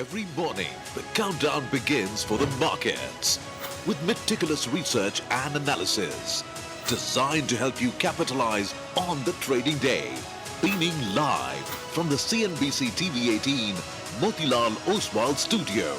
Every morning, the countdown begins for the markets with meticulous research and analysis designed to help you capitalize on the trading day. Beaming live from the CNBC-TV18 Motilal Oswal studio.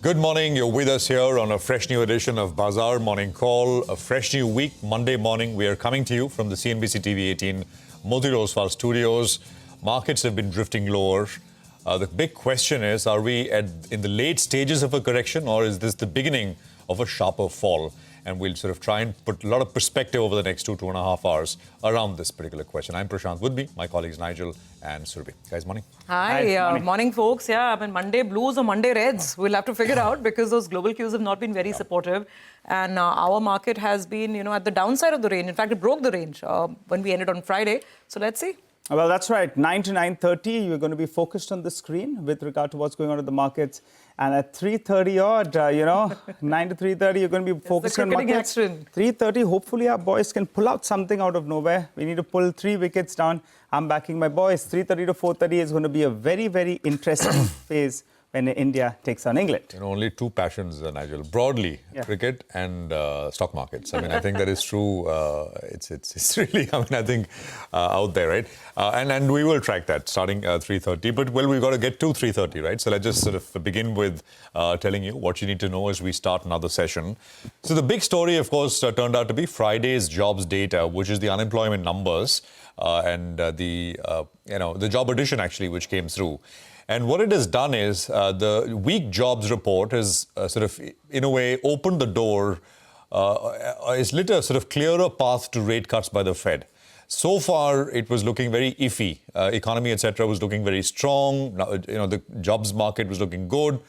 Good morning. You're with us here on a fresh new edition of Bazaar Morning Call. A fresh new week, Monday morning. We are coming to you from the CNBC-TV18 Motilal Oswal studios. Markets have been drifting lower. The big question is, are we in the late stages of a correction, or is this the beginning of a sharper fall? And we'll sort of try and put a lot of perspective over the next 2.5 hours around this particular question. I'm Prashant. With me, my colleagues Nigel and Surabhi. Guys, morning. Hi, morning folks. Yeah, I mean, Monday blues or Monday reds, we'll have to figure out because those global cues have not been very supportive. And our market has been, at the downside of the range. In fact, it broke the range when we ended on Friday. So let's see. Well, that's right. 9 to 9:30, you're going to be focused on the screen with regard to what's going on in the markets. And at 3:30 odd, 9 to 3:30, you're going to be focused on markets. 3:30, hopefully our boys can pull out something out of nowhere. We need to pull 3 wickets down. I'm backing my boys. 3:30 to 4:30 is going to be a very, very interesting phase when India takes on England. Only two passions, Nigel. Broadly, cricket and stock markets. I mean, I think that is true. It's really, I think, out there, right? And we will track that starting 3:30. But, well, we've got to get to 3:30, right? So let's just sort of begin with telling you what you need to know as we start another session. So the big story, of course, turned out to be Friday's jobs data, which is the unemployment numbers and the job addition, actually, which came through. And what it has done is the weak jobs report has sort of, in a way, opened the door, has lit a sort of clearer path to rate cuts by the Fed. So far, it was looking very iffy. Economy, etc., was looking very strong. The jobs market was looking good.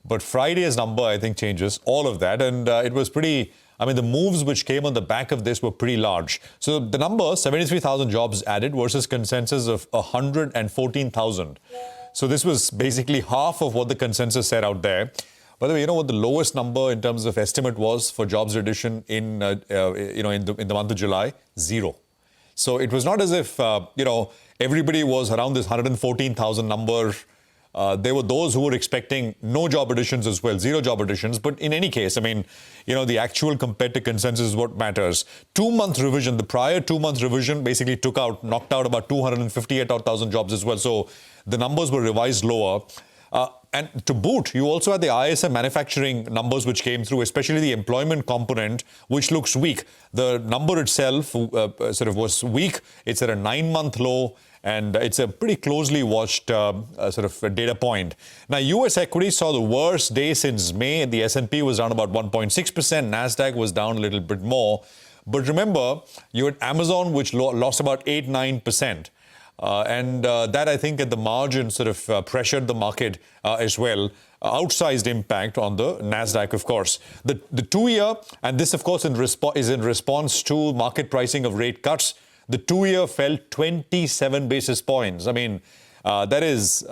But Friday's number, I think, changes all of that. And it was pretty... the moves which came on the back of this were pretty large. So the number, 73,000 jobs added versus consensus of 114,000. So this was basically half of what the consensus said out there. By the way, you know what the lowest number in terms of estimate was for jobs addition in the month of July? 0. So it was not as if everybody was around this 114,000 number. There were those who were expecting no job additions as well, 0 job additions. But in any case, the actual compared to consensus is what matters. 2-month revision, the prior 2-month revision basically knocked out about 258,000 jobs as well. So the numbers were revised lower. And to boot, you also had the ISM manufacturing numbers which came through, especially the employment component, which looks weak. The number itself sort of was weak. It's at a 9-month low. And it's a pretty closely watched sort of data point. Now, U.S. equities saw the worst day since May. The S&P was down about 1.6%. NASDAQ was down a little bit more. But remember, you had Amazon, which lost about 8-9%. And that, I think, at the margin sort of pressured the market as well. Outsized impact on the NASDAQ, of course. The 2-year, and this, of course, is in response to market pricing of rate cuts. The 2-year fell 27 basis points. That is,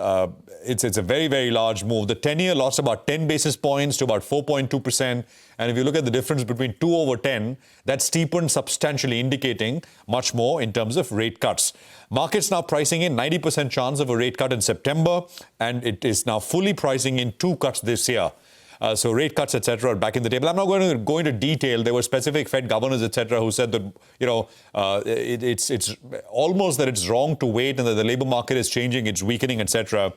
it's a very, very large move. The 10-year lost about 10 basis points to about 4.2%. And if you look at the difference between 2 over 10, that steepened substantially, indicating much more in terms of rate cuts. Markets now pricing in 90% chance of a rate cut in September, and it is now fully pricing in 2 cuts this year. So rate cuts, etc., are back in the table. I'm not going to go into detail. There were specific Fed governors, etc., who said that, it's almost that it's wrong to wait and that the labor market is changing, it's weakening, etc.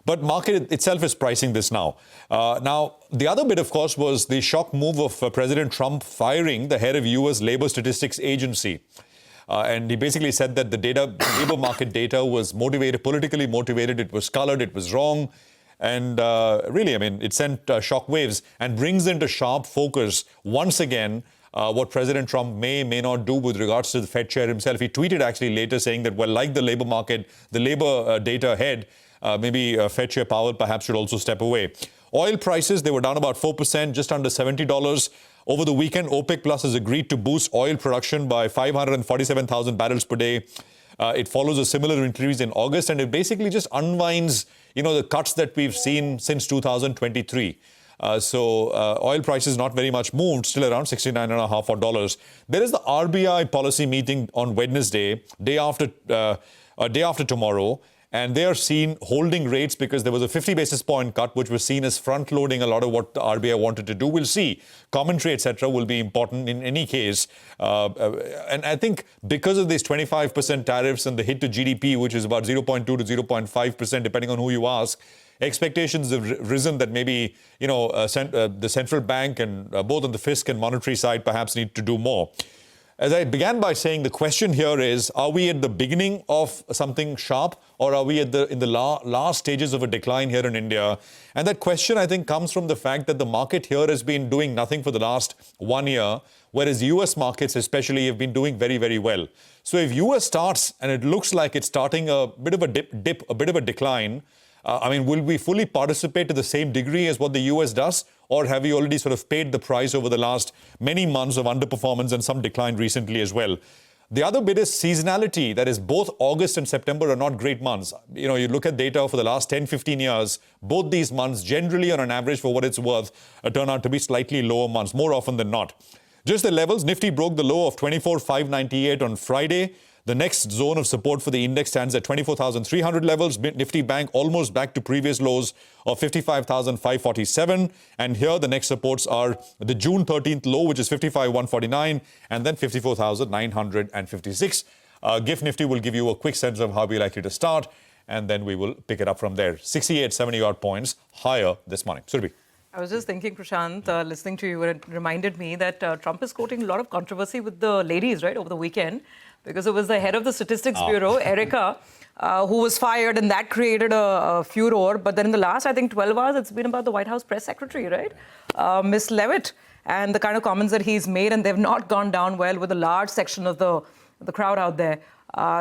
But market itself is pricing this now. Now, the other bit, of course, was the shock move of President Trump firing the head of U.S. Labor Statistics Agency. And he basically said that the labor market data was politically motivated, it was colored, it was wrong. And really, it sent shockwaves and brings into sharp focus once again what President Trump may not do with regards to the Fed chair himself. He tweeted actually later saying that, well, like the labor market, the labor data ahead, maybe Fed chair Powell perhaps should also step away. Oil prices, they were down about 4%, just under $70. Over the weekend, OPEC Plus has agreed to boost oil production by 547,000 barrels per day. It follows a similar increase in August, and it basically just unwinds, the cuts that we've seen since 2023. Oil prices not very much moved, still around $69.5 odd dollars. There is the RBI policy meeting on Wednesday, day after tomorrow. And they are seen holding rates because there was a 50 basis point cut, which was seen as front-loading a lot of what the RBI wanted to do. We'll see. Commentary, etc., will be important in any case. And I think because of these 25% tariffs and the hit to GDP, which is about 0.2 to 0.5%, depending on who you ask, expectations have risen that maybe, the central bank and both on the fisc and monetary side perhaps need to do more. As I began by saying, the question here is, are we at the beginning of something sharp, or are we in the last stages of a decline here in India? And that question, I think, comes from the fact that the market here has been doing nothing for the last 1 year, whereas US markets especially have been doing very, very well. So if US starts, and it looks like it's starting a bit of a dip, a bit of a decline, will we fully participate to the same degree as what the US does? Or have we already sort of paid the price over the last many months of underperformance and some decline recently as well? The other bit is seasonality. That is, both August and September are not great months. You look at data for the last 10, 15 years, both these months generally on an average for what it's worth turn out to be slightly lower months, more often than not. Just the levels, Nifty broke the low of 24,598 on Friday. The next zone of support for the index stands at 24,300 levels. Nifty Bank almost back to previous lows of 55,547. And here the next supports are the June 13th low, which is 55,149, and then 54,956. GIF Nifty will give you a quick sense of how we're likely to start, and then we will pick it up from there. 68, 70 odd points higher this morning. Surabhi. I was just thinking, Prashant, listening to you, it reminded me that Trump is quoting a lot of controversy with the ladies, right, over the weekend. Because it was the head of the Statistics Bureau, Erica, who was fired, and that created a furor. But then in the last, I think, 12 hours, it's been about the White House press secretary, right? Miss Levitt, and the kind of comments that he's made, and they've not gone down well with a large section of the crowd out there.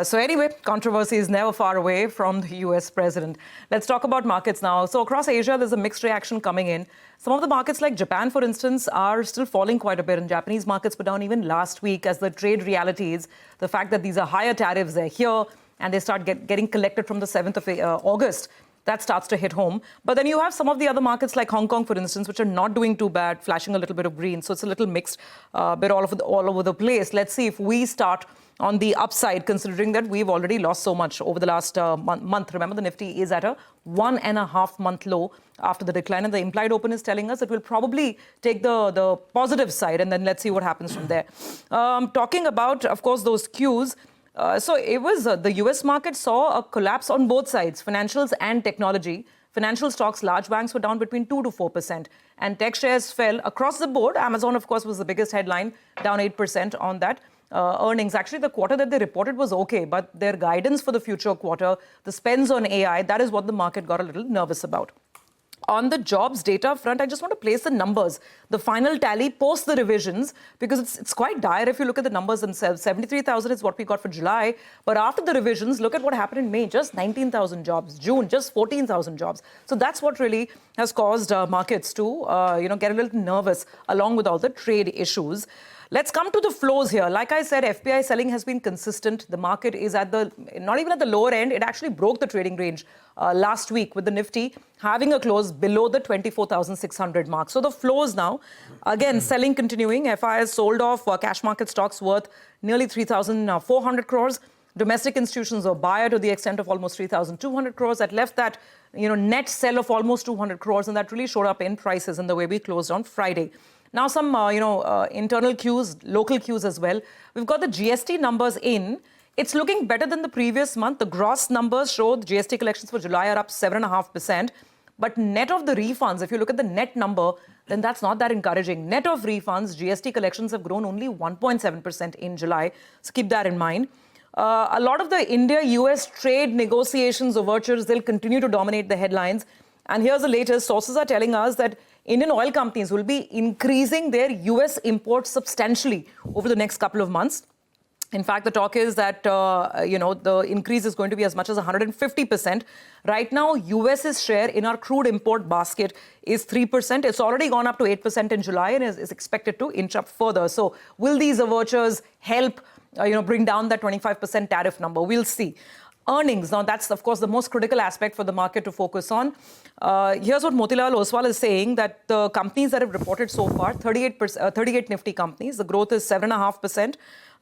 So anyway, controversy is never far away from the US president. Let's talk about markets now. So across Asia, there's a mixed reaction coming in. Some of the markets like Japan, for instance, are still falling quite a bit. And Japanese markets were down even last week as the trade realities, the fact that these are higher tariffs, they're here, and they start getting collected from the 7th of August. That starts to hit home. But then you have some of the other markets like Hong Kong, for instance, which are not doing too bad, flashing a little bit of green. So it's a little mixed, bit all over the place. Let's see if we start on the upside, considering that we've already lost so much over the last month. Remember, the Nifty is at a 1.5-month low after the decline, and the implied open is telling us it will probably take the positive side, and then let's see what happens from there. Talking about, of course, those cues. So it was the US market saw a collapse on both sides, financials and technology. Financial stocks, large banks were down between 2 to 4%, and tech shares fell across the board. Amazon, of course, was the biggest headline, down 8% on that. Earnings. Actually, the quarter that they reported was okay, but their guidance for the future quarter, the spends on AI, that is what the market got a little nervous about. On the jobs data front, I just want to place the numbers, the final tally post the revisions, because it's quite dire if you look at the numbers themselves. 73,000 is what we got for July, but after the revisions, look at what happened in May, just 19,000 jobs, just 14,000 jobs. So that's what really has caused markets to get a little nervous along with all the trade issues. Let's come to the flows here. Like I said, FPI selling has been consistent. The market is not even at the lower end. It actually broke the trading range last week with the Nifty having a close below the 24,600 mark. So the flows now, again, selling continuing. FIs sold off cash market stocks worth nearly 3,400 crores. Domestic institutions were buyer to the extent of almost 3,200 crores. That left that net sell of almost 200 crores, and that really showed up in prices in the way we closed on Friday. Now some, internal cues, local cues as well. We've got the GST numbers in. It's looking better than the previous month. The gross numbers show the GST collections for July are up 7.5%. But net of the refunds, if you look at the net number, then that's not that encouraging. Net of refunds, GST collections have grown only 1.7% in July. So keep that in mind. A lot of the India-US trade negotiations overtures, they'll continue to dominate the headlines. And here's the latest. Sources are telling us that Indian oil companies will be increasing their US imports substantially over the next couple of months. In fact, the talk is that, the increase is going to be as much as 150%. Right now, US's share in our crude import basket is 3%. It's already gone up to 8% in July and is expected to inch up further. So will these overtures help, bring down that 25% tariff number? We'll see. earnings. Now, that's, of course, the most critical aspect for the market to focus on. Here's what Motilal Oswal is saying, that the companies that have reported so far, 38 Nifty companies, the growth is 7.5%.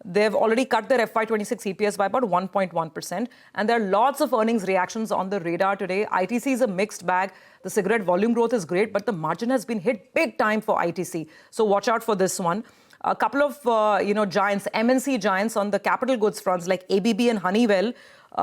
They've already cut their FY26 EPS by about 1.1%. And there are lots of earnings reactions on the radar today. ITC is a mixed bag. The cigarette volume growth is great, but the margin has been hit big time for ITC. So watch out for this one. A couple of, giants, MNC giants on the capital goods fronts like ABB and Honeywell,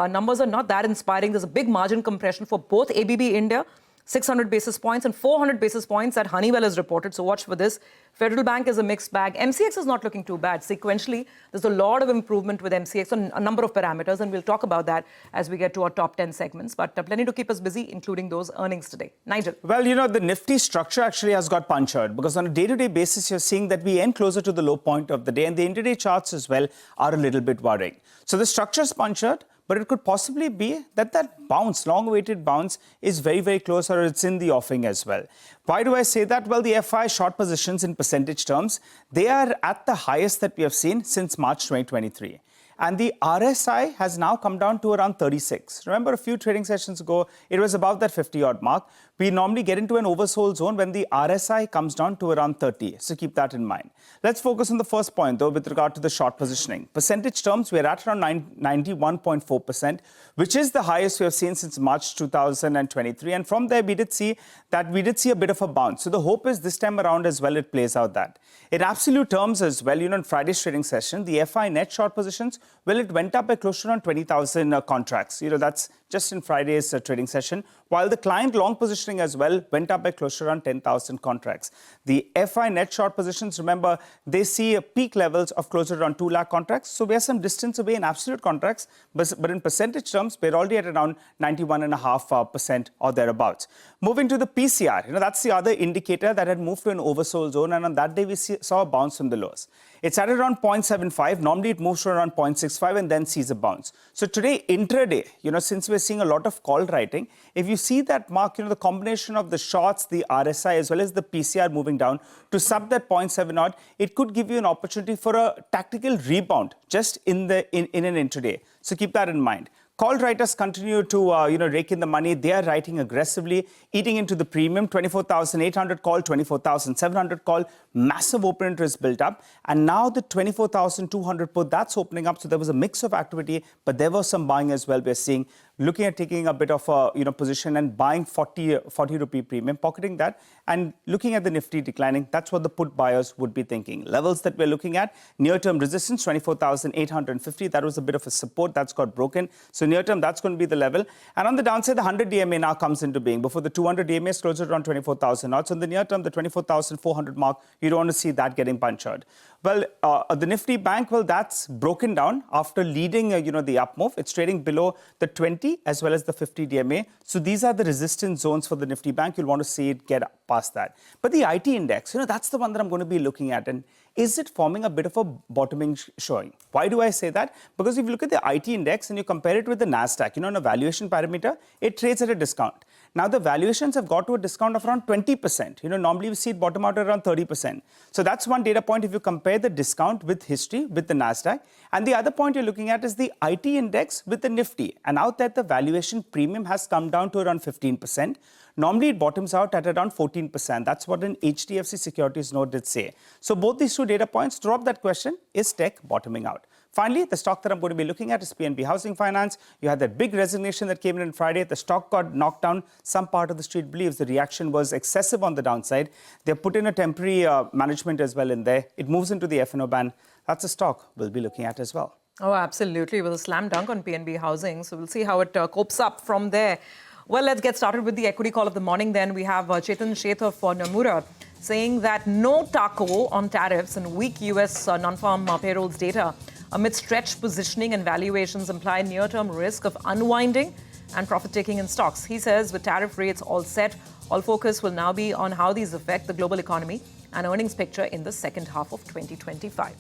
numbers are not that inspiring. There's a big margin compression for both ABB India, 600 basis points, and 400 basis points that Honeywell has reported. So watch for this. Federal Bank is a mixed bag. MCX is not looking too bad. Sequentially, there's a lot of improvement with MCX on a number of parameters, and we'll talk about that as we get to our top 10 segments. But plenty to keep us busy, including those earnings today. Nigel. Well, the Nifty structure actually has got punctured, because on a day-to-day basis, you're seeing that we end closer to the low point of the day, and the intraday charts as well are a little bit worrying. So the structure is punctured, but it could possibly be that bounce, long-awaited bounce, is very, very close, or it's in the offing as well. Why do I say that? Well, the FI short positions in percentage terms, they are at the highest that we have seen since March 2023. And the RSI has now come down to around 36. Remember, a few trading sessions ago, it was above that 50-odd mark. We normally get into an oversold zone when the RSI comes down to around 30. So keep that in mind. Let's focus on the first point, though, with regard to the short positioning. Percentage terms, we're at around 91.4%, which is the highest we have seen since March 2023. And from there, we did see a bit of a bounce. So the hope is this time around as well, it plays out that. In absolute terms as well, in Friday's trading session, the FI net short positions, well, it went up by close to around 20,000 contracts. That's just in Friday's trading session, while the client long positioning as well went up by close to around 10,000 contracts. The FI net short positions, remember, they see peak levels of closer to around 2 lakh contracts. So we are some distance away in absolute contracts, but in percentage terms, we're already at around 91.5% or thereabouts. Moving to the PCR, that's the other indicator that had moved to an oversold zone, and on that day we saw a bounce from the lows. It's at around 0.75. Normally, it moves to around 0.65 and then sees a bounce. So today, intraday, since we're seeing a lot of call writing, if you see that mark, the combination of the shorts, the RSI, as well as the PCR moving down to sub that 0.7 odd, it could give you an opportunity for a tactical rebound just in an intraday. So keep that in mind. Call writers continue to, rake in the money. They are writing aggressively, eating into the premium. 24,800 call, 24,700 call. Massive open interest built up. And now the 24,200 put, that's opening up. So there was a mix of activity, but there was some buying as well. We're seeing, looking at taking a bit of a, position and buying 40 rupee premium, pocketing that, and looking at the Nifty declining. That's what the put buyers would be thinking. Levels that we're looking at, near-term resistance, 24,850. That was a bit of a support that's got broken. So near term, that's going to be the level. And on the downside, the 100 DMA now comes into being. Before the 200 DMA is closer to around 24,000 odds. So in the near term, the 24,400 mark, you don't want to see that getting punctured. Well, the Nifty Bank, well, that's broken down after leading, the up move. It's trading below the 20 as well as the 50 DMA. So these are the resistance zones for the Nifty Bank. You'll want to see it get past that. But the IT index, that's the one that I'm going to be looking at. And is it forming a bit of a bottoming showing? Why do I say that? Because if you look at the IT index and you compare it with the NASDAQ, on a valuation parameter, it trades at a discount. Now, the valuations have got to a discount of around 20%. Normally we see it bottom out at around 30%. So that's one data point if you compare the discount with history, with the NASDAQ. And the other point you're looking at is the IT index with the Nifty. And out there, the valuation premium has come down to around 15%. Normally, it bottoms out at around 14%. That's what an HDFC Securities note did say. So both these two data points drop that question, is tech bottoming out? Finally, the stock that I'm going to be looking at is PNB Housing Finance. You had that big resignation that came in on Friday. The stock got knocked down. Some part of the street believes the reaction was excessive on the downside. They put in a temporary management as well in there. It moves into the F&O ban. That's a stock we'll be looking at as well. Oh, absolutely. It was a slam dunk on PNB Housing. So we'll see how it copes up from there. Well, let's get started with the equity call of the morning then. We have Chetan Sheth of Nomura saying that no taco on tariffs and weak US non-farm payrolls data amid stretched positioning and valuations imply near-term risk of unwinding and profit-taking in stocks. He says with tariff rates all set, all focus will now be on how these affect the global economy and earnings picture in the second half of 2025.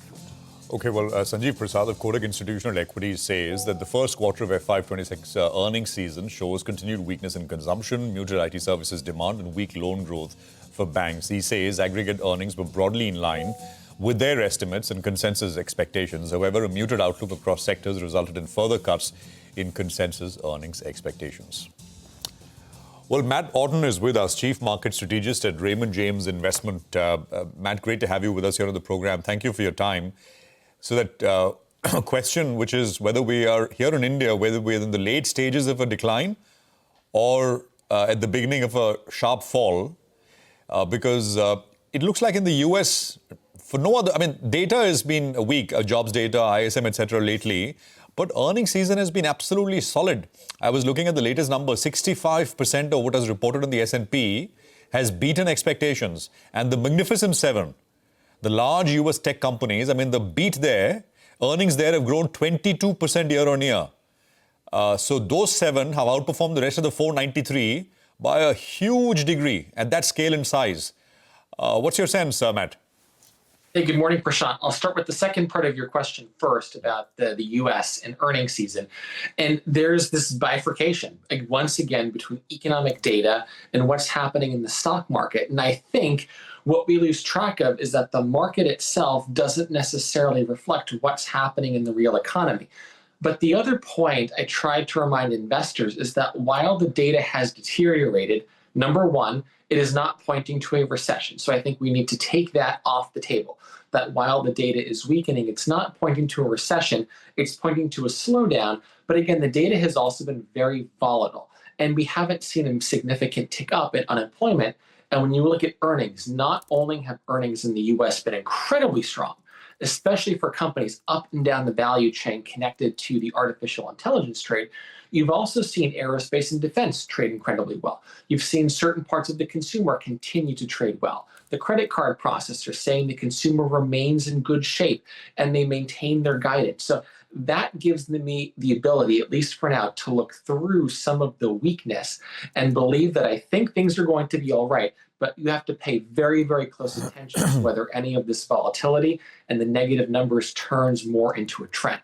Okay, well, Sanjeev Prasad of Kotak Institutional Equities says that the first quarter of FY26 earnings season shows continued weakness in consumption, muted IT services demand, and weak loan growth for banks. He says aggregate earnings were broadly in line with their estimates and consensus expectations. However, a muted outlook across sectors resulted in further cuts in consensus earnings expectations. Well, Matt Orton is with us, Chief Market Strategist at Raymond James Investment. Matt, great to have you with us here on the program. Thank you for your time. So that question, which is whether we are here in India, whether we're in the late stages of a decline or at the beginning of a sharp fall, because it looks like in the US, for no other, I mean, data has been weak, jobs data, ISM, etc. lately, but earnings season has been absolutely solid. I was looking at the latest number, 65% of what is reported in the S&P has beaten expectations. And the Magnificent Seven, the large US tech companies, I mean, the beat there, earnings there have grown 22% year on year. So those seven have outperformed the rest of the 493 by a huge degree at that scale and size. What's your sense, Matt? Hey, good morning, Prashant. I'll start with the second part of your question first about the U.S. and earnings season. And there's this bifurcation, like, once again, between economic data and what's happening in the stock market. And I think what we lose track of is that the market itself doesn't necessarily reflect what's happening in the real economy. But the other point I tried to remind investors is that while the data has deteriorated, number one, it is not pointing to a recession. So I think we need to take that off the table, that while the data is weakening, it's not pointing to a recession, it's pointing to a slowdown. But again, the data has also been very volatile, and we haven't seen a significant tick up in unemployment. And when you look at earnings, not only have earnings in the US been incredibly strong, especially for companies up and down the value chain connected to the artificial intelligence trade, you've also seen aerospace and defense trade incredibly well. You've seen certain parts of the consumer continue to trade well. The credit card processors saying the consumer remains in good shape and they maintain their guidance. So that gives me the ability, at least for now, to look through some of the weakness and believe that I think things are going to be all right. But you have to pay very, very close attention to whether any of this volatility and the negative numbers turns more into a trend.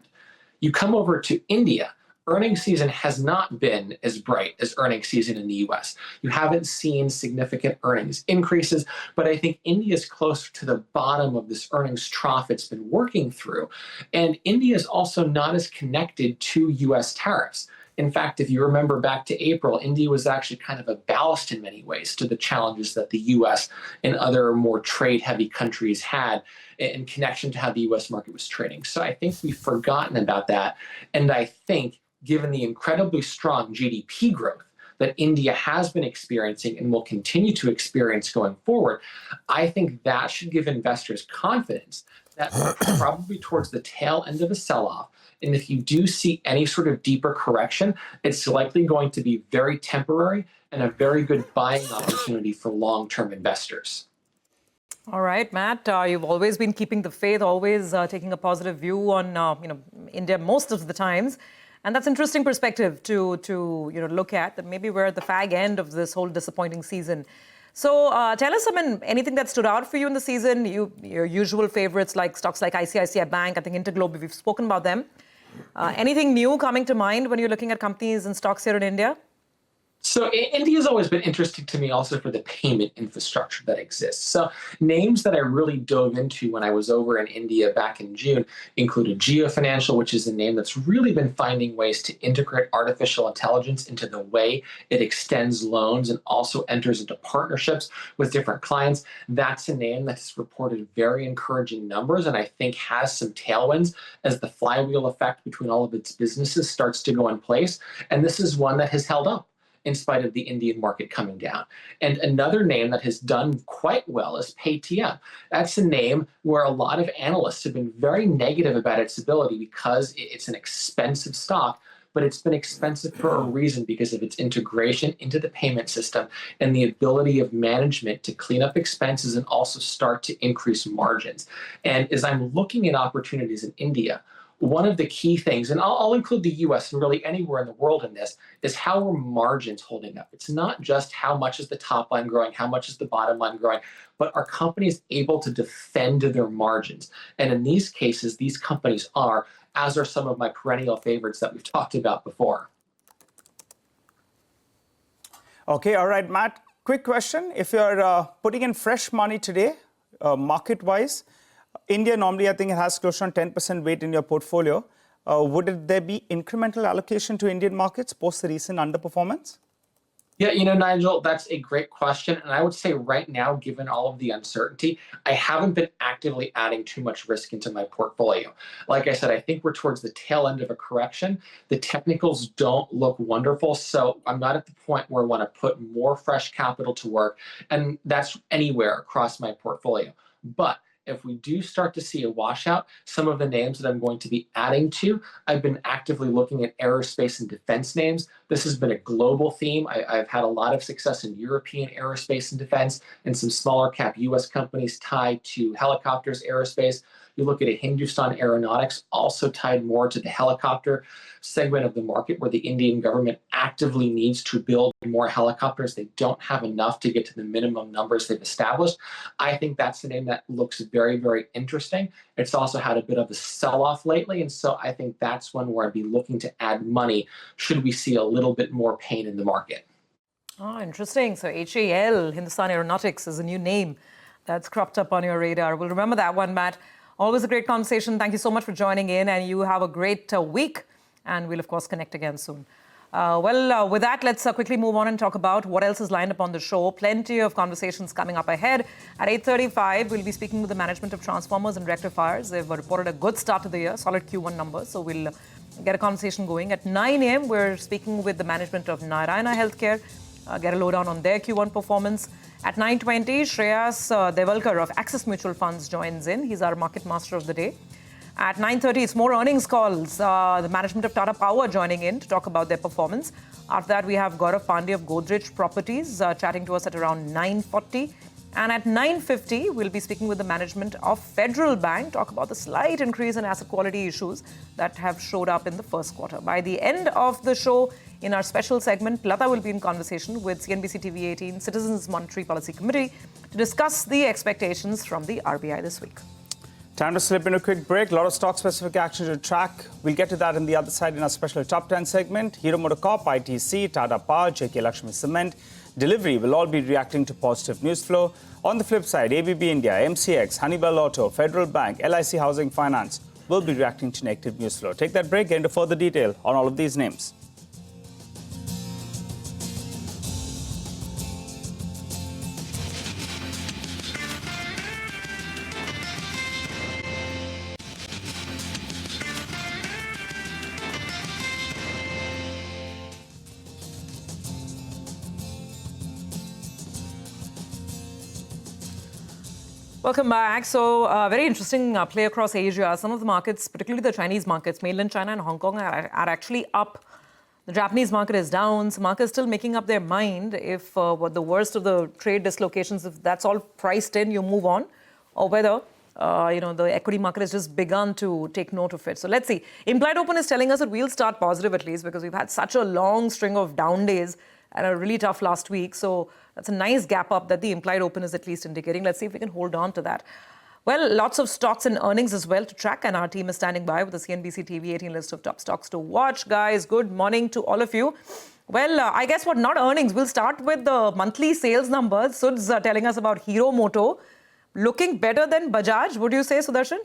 You come over to India. Earnings season has not been as bright as earnings season in the US. You haven't seen significant earnings increases, but I think India is closer to the bottom of this earnings trough it's been working through. And India is also not as connected to US tariffs. In fact, if you remember back to April, India was actually kind of a ballast in many ways to the challenges that the US and other more trade-heavy countries had in connection to how the US market was trading. So I think we've forgotten about that. And I think, given the incredibly strong GDP growth that India has been experiencing and will continue to experience going forward, I think that should give investors confidence that we're probably towards the tail end of a sell-off. And if you do see any sort of deeper correction, it's likely going to be very temporary and a very good buying opportunity for long-term investors. All right, Matt, you've always been keeping the faith, always taking a positive view on India most of the times. And that's interesting perspective to look at, that maybe we're at the fag end of this whole disappointing season. So tell us, anything that stood out for you in the season, your usual favorites like stocks like ICICI Bank, I think Interglobe, we've spoken about them. Anything new coming to mind when you're looking at companies and stocks here in India? So India's always been interesting to me also for the payment infrastructure that exists. So names that I really dove into when I was over in India back in June included Jio Financial, which is a name that's really been finding ways to integrate artificial intelligence into the way it extends loans and also enters into partnerships with different clients. That's a name that has reported very encouraging numbers and I think has some tailwinds as the flywheel effect between all of its businesses starts to go in place. And this is one that has held up in spite of the Indian market coming down. And another name that has done quite well is Paytm. That's a name where a lot of analysts have been very negative about its ability because it's an expensive stock, but it's been expensive for a reason because of its integration into the payment system and the ability of management to clean up expenses and also start to increase margins. And as I'm looking at opportunities in India, one of the key things, and I'll include the US and really anywhere in the world in this, is how are margins holding up? It's not just how much is the top line growing, how much is the bottom line growing, but are companies able to defend their margins? And in these cases, these companies are, as are some of my perennial favorites that we've talked about before. Okay, all right, Matt, quick question. If you're putting in fresh money today, market-wise, India normally, I think, it has close to 10% weight in your portfolio. would there be incremental allocation to Indian markets post the recent underperformance? Yeah, Nigel, that's a great question. And I would say right now, given all of the uncertainty, I haven't been actively adding too much risk into my portfolio. Like I said, I think we're towards the tail end of a correction. The technicals don't look wonderful. So I'm not at the point where I want to put more fresh capital to work. And that's anywhere across my portfolio. But if we do start to see a washout, some of the names that I'm going to be adding to, I've been actively looking at aerospace and defense names. This has been a global theme. I've had a lot of success in European aerospace and defense and some smaller cap US companies tied to helicopters, aerospace. You look at a Hindustan Aeronautics, also tied more to the helicopter segment of the market where the Indian government actively needs to build more helicopters. They don't have enough to get to the minimum numbers they've established. I think that's the name that looks very, very interesting. It's also had a bit of a sell-off lately, and so I think that's one where I'd be looking to add money should we see a little bit more pain in the market. Oh, interesting. So HAL, Hindustan Aeronautics, is a new name that's cropped up on your radar. We'll remember that one, Matt. Always a great conversation. Thank you so much for joining in, and you have a great week. And we'll, of course, connect again soon. With that, let's quickly move on and talk about what else is lined up on the show. Plenty of conversations coming up ahead. At 8:35, we'll be speaking with the management of transformers and rectifiers. They've reported a good start to the year, solid Q1 numbers. So we'll get a conversation going. At 9 a.m., we're speaking with the management of Narayana Healthcare, get a lowdown on their Q1 performance. At 9:20, Shreyas Devalkar of Axis Mutual Funds joins in. He's our market master of the day. At 9:30, it's more earnings calls. The management of Tata Power joining in to talk about their performance. After that, we have Gaurav Pandey of Godrej Properties chatting to us at around 9:40. And at 9:50, we'll be speaking with the management of Federal Bank, talk about the slight increase in asset quality issues that have showed up in the first quarter. By the end of the show, in our special segment, Lata will be in conversation with CNBC-TV18 Citizens Monetary Policy Committee to discuss the expectations from the RBI this week. Time to slip in a quick break. A lot of stock-specific action to track. We'll get to that on the other side in our special Top 10 segment. Hero MotoCorp, ITC, Tata Power, JK Lakshmi Cement, Delivery will all be reacting to positive news flow. On the flip side, ABB India, MCX, Honeywell Auto, Federal Bank, LIC Housing Finance will be reacting to negative news flow. Take that break, get into further detail on all of these names. Welcome back. So, very interesting play across Asia. Some of the markets, particularly the Chinese markets, mainland China and Hong Kong, are actually up. The Japanese market is down. Some markets still making up their mind if what the worst of the trade dislocations, if that's all priced in, you move on, or whether the equity market has just begun to take note of it. So let's see. Implied Open is telling us that we'll start positive at least because we've had such a long string of down days and a really tough last week. So that's a nice gap up that the implied open is at least indicating. Let's see if we can hold on to that. Well, lots of stocks and earnings as well to track, and our team is standing by with the CNBC-TV18 list of top stocks to watch. Guys, good morning to all of you. Well, I guess not earnings. We'll start with the monthly sales numbers. Sud's telling us about Hero Moto. Looking better than Bajaj, would you say, Sudarshan?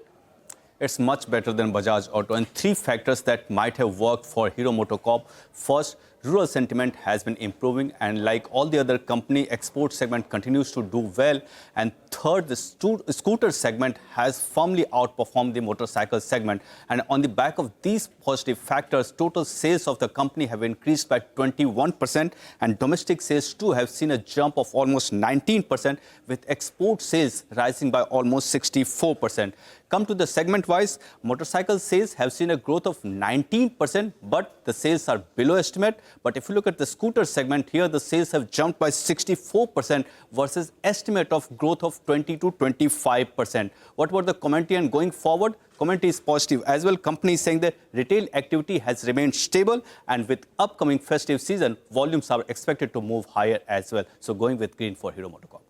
It's much better than Bajaj Auto, and three factors that might have worked for Hero MotoCorp. First, rural sentiment has been improving, and like all the other company, export segment continues to do well. And third, the scooter segment has firmly outperformed the motorcycle segment. And on the back of these positive factors, total sales of the company have increased by 21%, and domestic sales too have seen a jump of almost 19%, with export sales rising by almost 64%. Come to the segment-wise, motorcycle sales have seen a growth of 19%, but the sales are below estimate. But if you look at the scooter segment here, the sales have jumped by 64% versus estimate of growth of 20 to 25%. What about the commentary and going forward? Commentary is positive as well. Company is saying that retail activity has remained stable, and with upcoming festive season, volumes are expected to move higher as well. So going with green for Hero MotoCorp.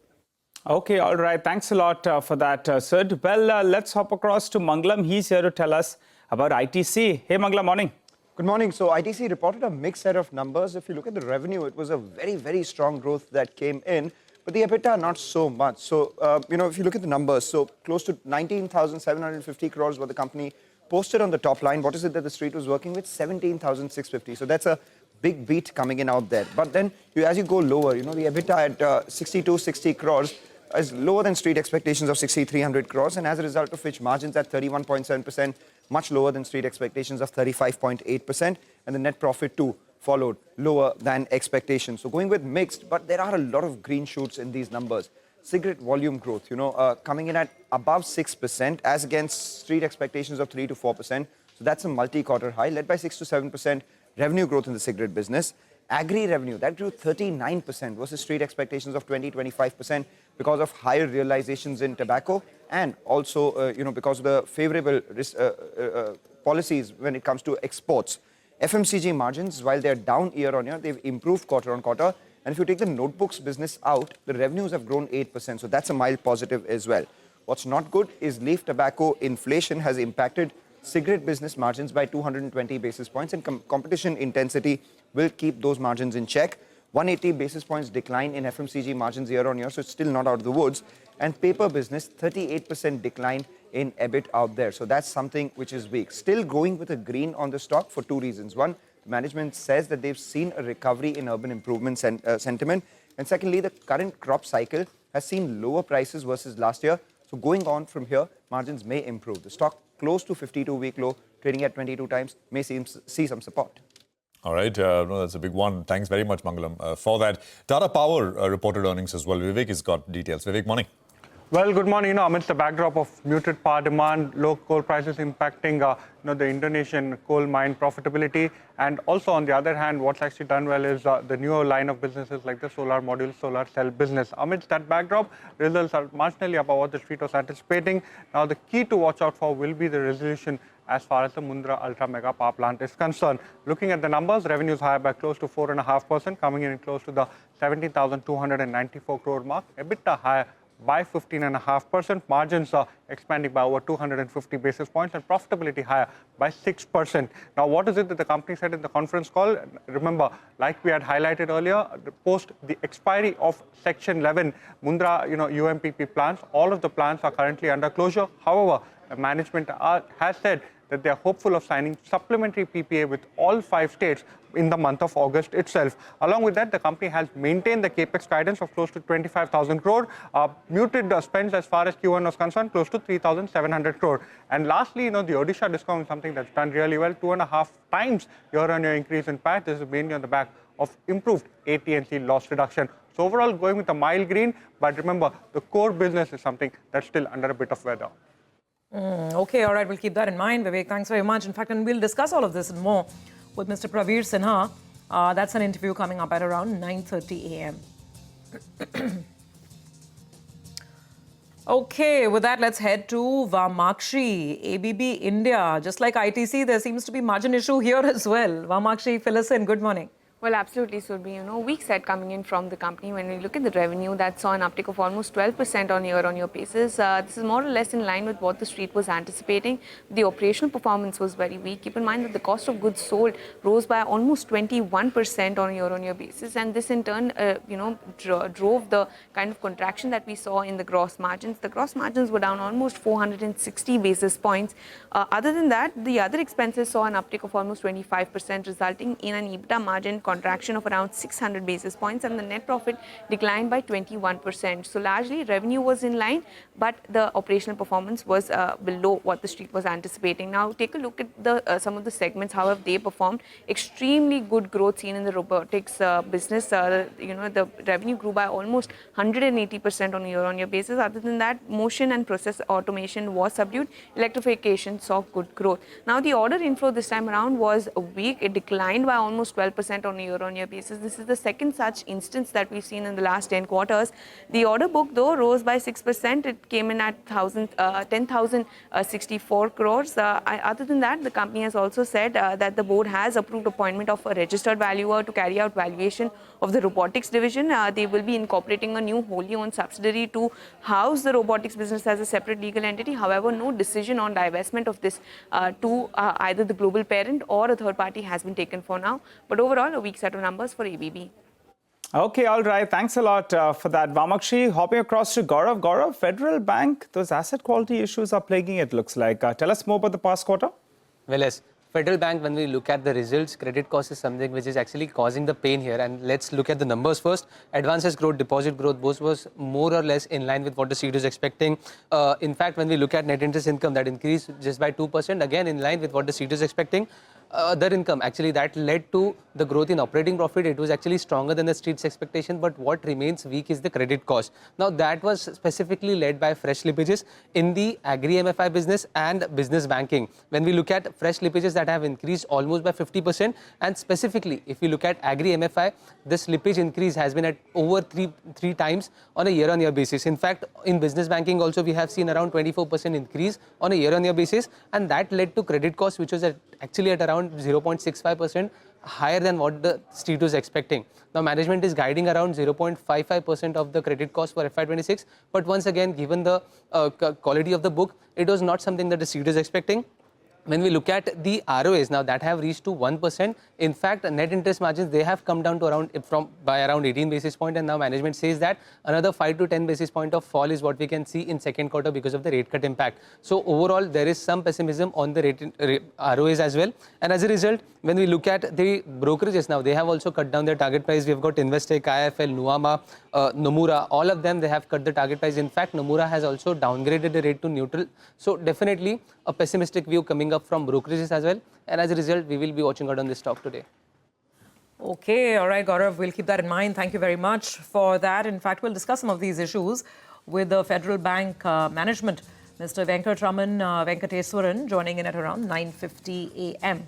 Okay, all right. Thanks a lot for that, Sid. Well, let's hop across to Mangalam. He's here to tell us about ITC. Hey, Mangalam, morning. Good morning. So ITC reported a mixed set of numbers. If you look at the revenue, it was a very, very strong growth that came in, but the EBITDA not so much. So, if you look at the numbers, so close to 19,750 crores what the company posted on the top line, what is it that the street was working with? 17,650. So that's a big beat coming in out there. But then as you go lower, the EBITDA at 6260 crores is lower than street expectations of 6,300 crores, and as a result of which margins at 31.7%, much lower than street expectations of 35.8%, and the net profit too followed lower than expectations. So going with mixed, but there are a lot of green shoots in these numbers. Cigarette volume growth, coming in at above 6% as against street expectations of 3 to 4%. So that's a multi-quarter high, led by 6 to 7% revenue growth in the cigarette business. Agri revenue, that grew 39% versus street expectations of 20-25% because of higher realizations in tobacco and also, because of the favorable policies when it comes to exports. FMCG margins, while they're down year on year, they've improved quarter on quarter. And if you take the notebooks business out, the revenues have grown 8%. So that's a mild positive as well. What's not good is leaf tobacco inflation has impacted cigarette business margins by 220 basis points, and competition intensity will keep those margins in check. 180 basis points decline in FMCG margins year on year, so it's still not out of the woods. And paper business, 38% decline in EBIT out there. So that's something which is weak. Still going with a green on the stock for two reasons. One, the management says that they've seen a recovery in urban improvement sentiment. And secondly, the current crop cycle has seen lower prices versus last year. So going on from here, margins may improve. The stock close to 52-week low, trading at 22 times, may see some support. All right, no, that's a big one. Thanks very much, Mangalam, for that. Tata Power reported earnings as well. Vivek has got details. Vivek, morning. Well, good morning. Amidst the backdrop of muted power demand, low coal prices impacting the Indonesian coal mine profitability, and also on the other hand, what's actually done well is the newer line of businesses like the solar module, solar cell business. Amidst that backdrop, results are marginally above what the street was anticipating. Now, the key to watch out for will be the resolution as far as the Mundra Ultra Mega Power Plant is concerned. Looking at the numbers, revenues higher by close to 4.5%, coming in close to the 17,294 crore mark. EBITDA higher by 15.5%, margins are expanding by over 250 basis points, and profitability higher by 6%. Now, what is it that the company said in the conference call? Remember, like we had highlighted earlier, post the expiry of Section 11 Mundra, UMPP plants, all of the plants are currently under closure. However, the management has said that they are hopeful of signing supplementary PPA with all 5 states in the month of August itself. Along with that, the company has maintained the capex guidance of close to 25,000 crore, muted spends as far as Q1 was concerned, close to 3,700 crore. And lastly, the Odisha discount is something that's done really well, 2.5 times year-on-year increase in PAT. This is mainly on the back of improved AT&C loss reduction. So overall, going with a mild green, but remember, the core business is something that's still under a bit of weather. Okay, all right, we'll keep that in mind, Vivek. Thanks very much. In fact, and we'll discuss all of this and more with Mr. Praveer Sinha. That's an interview coming up at around 9:30 a.m. Okay, with that, let's head to Vamakshi, ABB India. Just like ITC, there seems to be margin issue here as well. Vamakshi, fill us in. Good morning. Well, absolutely, Surbi. Weak set coming in from the company. When we look at the revenue, that saw an uptick of almost 12% on year-on-year basis. This is more or less in line with what the street was anticipating. The operational performance was very weak. Keep in mind that the cost of goods sold rose by almost 21% on a year-on-year basis, and this in turn, drove the kind of contraction that we saw in the gross margins. The gross margins were down almost 460 basis points. Other than that, the other expenses saw an uptick of almost 25%, resulting in an EBITDA margin contraction of around 600 basis points, and the net profit declined by 21%. So largely revenue was in line, but the operational performance was below what the street was anticipating. Now take a look at the some of the segments, how have they performed. Extremely good growth seen in the robotics business. The revenue grew by almost 180% on a year-on-year basis. Other than that, motion and process automation was subdued. Electrification saw good growth. Now the order inflow this time around was weak. It declined by almost 12% on a year-on-year basis. This is the second such instance that we've seen in the last 10 quarters. The order book, though, rose by 6%. It came in at 10,064 crores. Other than that, the company has also said that the board has approved appointment of a registered valuer to carry out valuation of the robotics division. They will be incorporating a new wholly owned subsidiary to house the robotics business as a separate legal entity. However, no decision on divestment of this to either the global parent or a third party has been taken for now. But overall, a weak set of numbers for ABB. Okay, all right. Thanks a lot for that. Vamakshi, hopping across to Gaurav. Gaurav, Federal Bank, those asset quality issues are plaguing it, looks like. Tell us more about the past quarter. well as Federal Bank. When we look at the results, credit cost is something which is actually causing the pain here. And let's look at the numbers first. Advances growth, deposit growth, both was more or less in line with what the street is expecting. In fact, when we look at net interest income, that increased just by 2%, again in line with what the street is expecting. Other income, actually that led to the growth in operating profit. It was actually stronger than the street's expectation, but what remains weak is the credit cost. Now that was specifically led by fresh slippages in the agri-MFI business and business banking. When we look at fresh slippages, that have increased almost by 50%, and specifically if you look at agri-MFI, the slippage increase has been at over three times on a year-on-year basis. In fact, in business banking also we have seen around 24% increase on a year-on-year basis, and that led to credit cost which was actually at around 0.65%, higher than what the street was expecting. Now management is guiding around 0.55% of the credit cost for FY26, but once again, given the quality of the book, it was not something that the street is expecting. When we look at the ROAs now, that have reached to 1%. In fact, net interest margins, they have come down to by around 18 basis points, and now management says that another 5 to 10 basis point of fall is what we can see in second quarter because of the rate cut impact. So overall, there is some pessimism on the ROAs as well. And as a result, when we look at the brokerages now, they have also cut down their target price. We have got Investec, IIFL, Nuvama, Nomura, all of them, they have cut the target price. In fact, Nomura has also downgraded the rate to neutral. So definitely a pessimistic view coming up from brokerages as well. And as a result, we will be watching out on this stock today. Okay, all right, Gaurav, we'll keep that in mind. Thank you very much for that. In fact, we'll discuss some of these issues with the Federal Bank management. Mr. Venkatraman Venkateswaran joining in at around 9:50 a.m.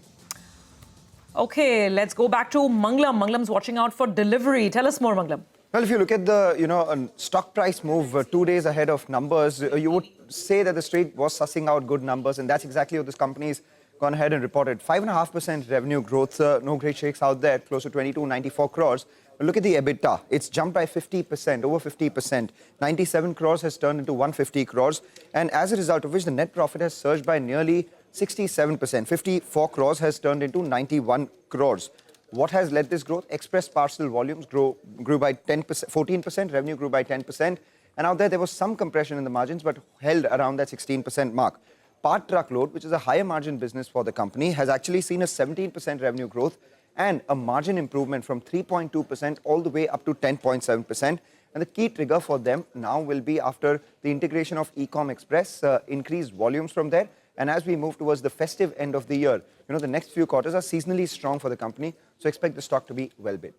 Okay, let's go back to Manglam. Manglam's watching out for delivery. Tell us more, Manglam. Well, if you look at the, stock price move 2 days ahead of numbers, you would say that the street was sussing out good numbers, and that's exactly what this company's gone ahead and reported. 5.5% revenue growth, no great shakes out there, close to 2294 crores. But look at the EBITDA. It's jumped by 50%, over 50%. 97 crores has turned into 150 crores. And as a result of which, the net profit has surged by nearly 67%. 54 crores has turned into 91 crores. What has led this growth? Express parcel volumes grew by 14%, revenue grew by 10%. And out there was some compression in the margins, but held around that 16% mark. Part truckload, which is a higher margin business for the company, has actually seen a 17% revenue growth and a margin improvement from 3.2% all the way up to 10.7%. And the key trigger for them now will be after the integration of Ecom Express, increased volumes from there. And as we move towards the festive end of the year, the next few quarters are seasonally strong for the company. So expect the stock to be well bid.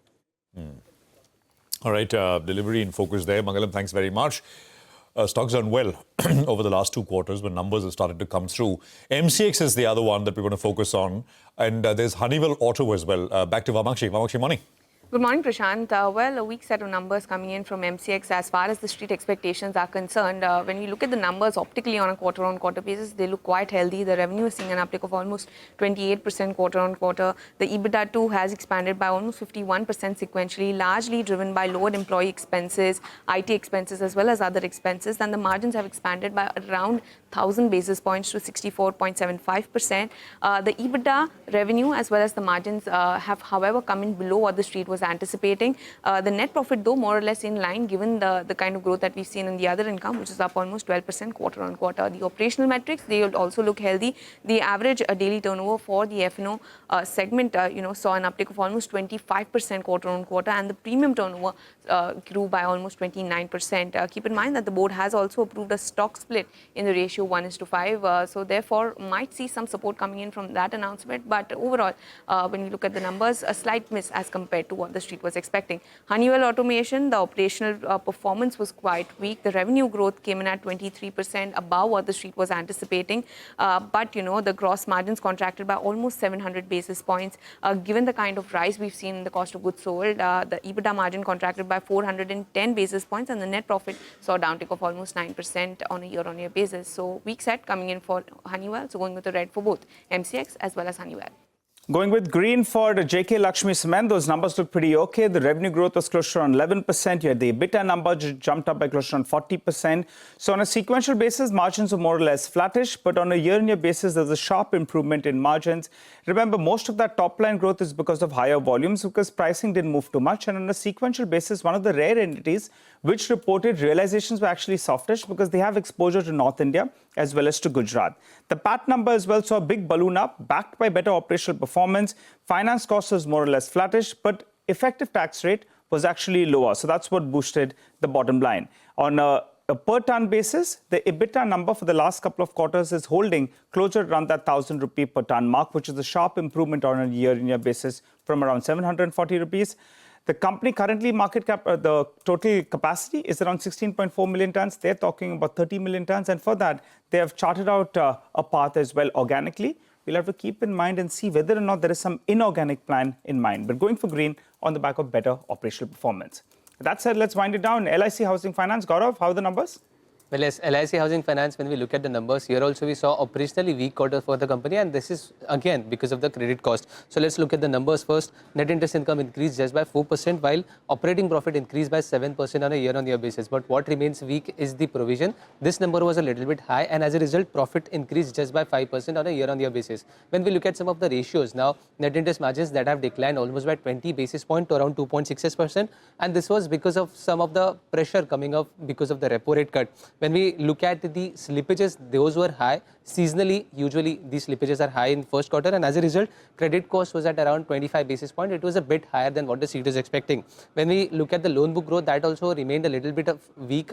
All right, delivery in focus there. Mangalam, thanks very much. Stocks done well over the last 2 quarters when numbers have started to come through. MCX is the other one that we're going to focus on. And there's Honeywell Auto as well. Back to Vamakshi. Vamakshi, morning. Good morning, Prashant. Well, a weak set of numbers coming in from MCX as far as the street expectations are concerned. When you look at the numbers optically on a quarter-on-quarter basis, they look quite healthy. The revenue is seeing an uptick of almost 28% quarter-on-quarter. The EBITDA too has expanded by almost 51% sequentially, largely driven by lowered employee expenses, IT expenses, as well as other expenses. And the margins have expanded by around 1,000 basis points to 64.75%. The EBITDA, revenue, as well as the margins have, however, come in below what the street was anticipating. The net profit, though, more or less in line given the kind of growth that we've seen in the other income, which is up almost 12% quarter-on-quarter. The operational metrics, they also look healthy. The average daily turnover for the F&O segment, saw an uptick of almost 25% quarter-on-quarter, and the premium turnover grew by almost 29%. Keep in mind that the board has also approved a stock split in the ratio 1:5. So therefore, might see some support coming in from that announcement. But overall, when you look at the numbers, a slight miss as compared to what the street was expecting. Honeywell Automation, the operational performance was quite weak. The revenue growth came in at 23% above what the street was anticipating. But, the gross margins contracted by almost 700 basis points. Given the kind of rise we've seen in the cost of goods sold, the EBITDA margin contracted by 410 basis points, and the net profit saw a downtick of almost 9% on a year-on-year basis. So weak set coming in for Honeywell. So going with the red for both MCX as well as Honeywell. Going with green for the JK Lakshmi Cement, those numbers look pretty okay. The revenue growth was close to around 11%. You had the EBITDA number jumped up by close to around 40%. So on a sequential basis, margins are more or less flattish, but on a year-on-year basis, there's a sharp improvement in margins. Remember, most of that top-line growth is because of higher volumes, because pricing didn't move too much. And on a sequential basis, one of the rare entities which reported realizations were actually softish because they have exposure to North India as well as to Gujarat. The PAT number as well saw a big balloon up, backed by better operational performance. Finance cost was more or less flattish, but effective tax rate was actually lower. So that's what boosted the bottom line. On a per ton basis, the EBITDA number for the last couple of quarters is holding closer around that 1,000 rupee per ton mark, which is a sharp improvement on a year-on-year basis from around 740 rupees. The company currently market cap, the total capacity is around 16.4 million tons. They're talking about 30 million tons. And for that, they have charted out a path as well organically. We'll have to keep in mind and see whether or not there is some inorganic plan in mind. But going for green on the back of better operational performance. That said, let's wind it down. LIC Housing Finance, Gaurav, how are the numbers? Well, yes, LIC Housing Finance, when we look at the numbers, here also we saw operationally weak quarter for the company, and this is again because of the credit cost. So let's look at the numbers first. Net interest income increased just by 4%, while operating profit increased by 7% on a year-on-year basis. But what remains weak is the provision. This number was a little bit high, and as a result, profit increased just by 5% on a year-on-year basis. When we look at some of the ratios now, net interest margins that have declined almost by 20 basis points to around 2.66%, and this was because of some of the pressure coming up because of the repo rate cut. When we look at the slippages, those were high. Seasonally, usually these slippages are high in first quarter, and as a result, credit cost was at around 25 basis points. It was a bit higher than what the street is expecting. When we look at the loan book growth, that also remained a little bit of weak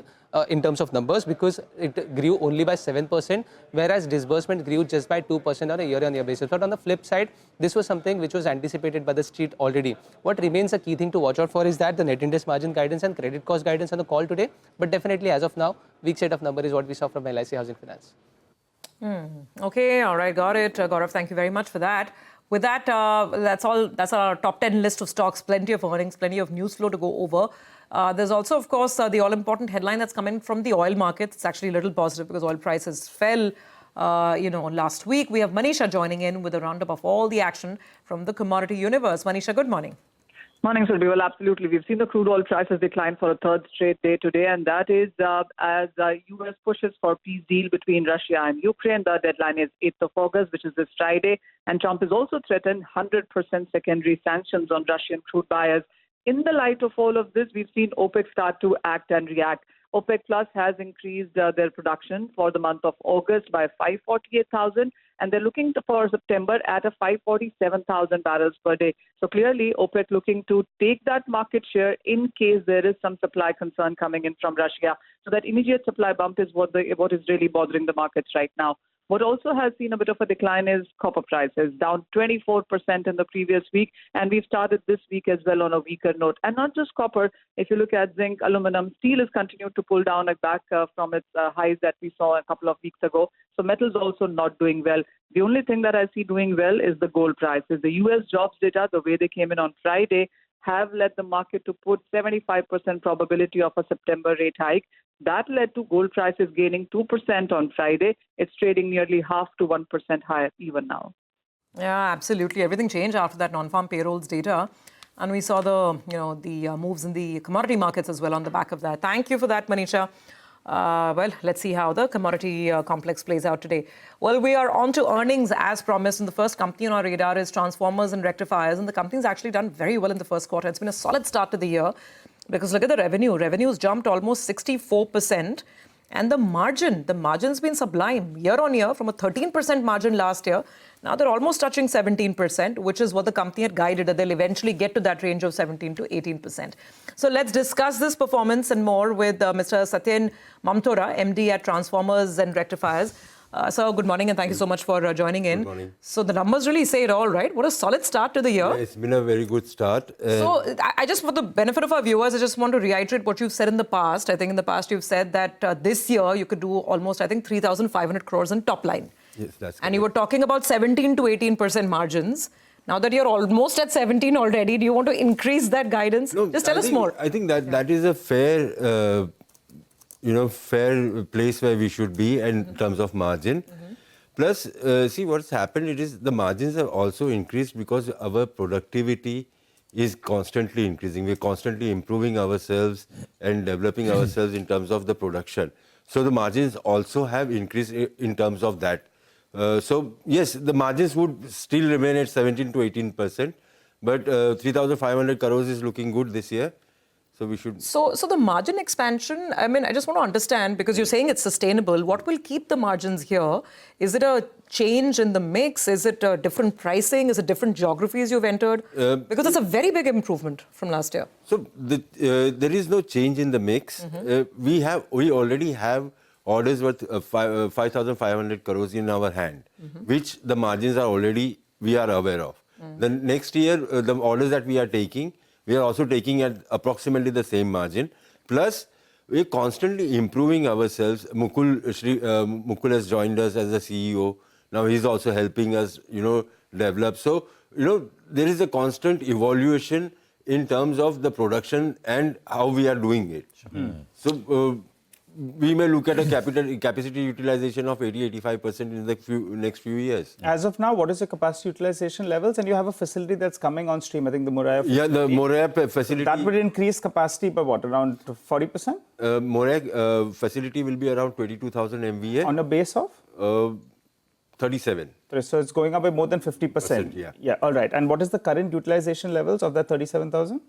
in terms of numbers because it grew only by 7%, whereas disbursement grew just by 2% on a year-on-year basis. But on the flip side, this was something which was anticipated by the street already. What remains a key thing to watch out for is that the net interest margin guidance and credit cost guidance on the call today. But definitely, as of now, weak set of number is what we saw from LIC Housing Finance. Okay, all right, got it. Gaurav, thank you very much for that. With that, that's all. That's our top 10 list of stocks. Plenty of earnings, plenty of news flow to go over. There's also, of course, the all-important headline that's coming from the oil market. It's actually a little positive because oil prices fell, last week. We have Manisha joining in with a roundup of all the action from the commodity universe. Manisha, good morning. Morning, Surabhi. Well, absolutely. We've seen the crude oil prices decline for a third straight day today, and that is as the U.S. pushes for peace deal between Russia and Ukraine. The deadline is 8th of August, which is this Friday, and Trump has also threatened 100% secondary sanctions on Russian crude buyers. In the light of all of this, we've seen OPEC start to act and react. OPEC Plus has increased their production for the month of August by 548,000, and they're looking for September at a 547,000 barrels per day. So clearly, OPEC looking to take that market share in case there is some supply concern coming in from Russia. So that immediate supply bump is what is really bothering the markets right now. What also has seen a bit of a decline is copper prices, down 24% in the previous week, and we've started this week as well on a weaker note. And not just copper, if you look at zinc, aluminum, steel has continued to pull down back from its highs that we saw a couple of weeks ago. So metals also not doing well. The only thing that I see doing well is the gold prices. The U.S. jobs data, the way they came in on Friday, have led the market to put 75% probability of a September rate hike. That led to gold prices gaining 2% on Friday. It's trading nearly half to 1% higher even now. Yeah, absolutely. Everything changed after that non-farm payrolls data. And we saw the moves in the commodity markets as well on the back of that. Thank you for that, Manisha. Well, let's see how the commodity complex plays out today. Well, we are on to earnings as promised. And the first company on our radar is Transformers and Rectifiers. And the company's actually done very well in the first quarter. It's been a solid start to the year. Because look at the revenue. Revenue's jumped almost 64%. And the margin's been sublime. Year on year, from a 13% margin last year, now they're almost touching 17%, which is what the company had guided, that they'll eventually get to that range of 17 to 18%. So let's discuss this performance and more with Mr. Satyen Mamtora, MD at Transformers and Rectifiers. Sir, good morning and thank you so much for joining in. Good morning. So the numbers really say it all, right? What a solid start to the year. Yeah, it's been a very good start. So I just, for the benefit of our viewers, I just want to reiterate what you've said in the past. I think in the past you've said that this year you could do almost, 3,500 crores in top line. Yes, that's correct. And you were talking about 17 to 18% margins. Now that you're almost at 17 already, do you want to increase that guidance? No, just tell us more. I think that is a fair, fair place where we should be in terms of margin. Plus, see what's happened, it is the margins have also increased because our productivity is constantly increasing. We're constantly improving ourselves and developing ourselves in terms of the production. So the margins also have increased in terms of that. So yes, the margins would still remain at 17 to 18%, but 3,500 crores is looking good this year. So we should. So the margin expansion, I mean, I just want to understand, because you're saying it's sustainable. What will keep the margins here? Is it a change in the mix? Is it a different pricing? Is it different geographies you've entered? Because it's a very big improvement from last year. So there is no change in the mix. We already have orders worth 5,500 crores in our hand, which the margins are already, we are aware of. The next year, the orders that we are taking, we are also taking at approximately the same margin. Plus, we're constantly improving ourselves. Mukul has joined us as a CEO. Now he's also helping us, develop. So, there is a constant evaluation in terms of the production and how we are doing it. So, we may look at a capacity utilization of 80-85% in the next few years. As of now, what is the capacity utilization levels? And you have a facility that's coming on stream, I think the Moraiya facility. Yeah, the Moraiya facility. That would increase capacity by what, around 40%? Moraiya facility will be around 22,000 MVA. On a base of? 37. So it's going up by more than 50%. Yeah, all right. And what is the current utilization levels of that 37,000?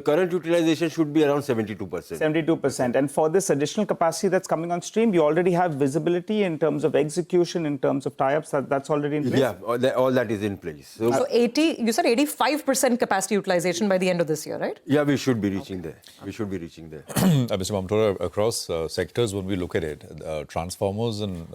Current utilization should be around 72%. 72%. And for this additional capacity that's coming on stream, you already have visibility in terms of execution, in terms of tie-ups, that's already in place? Yeah, all that is in place. So 80, you said 85% capacity utilization by the end of this year, right? Yeah, we should be reaching there. We should be reaching there. Mr. Mamtora, across sectors, when we look at it, transformers and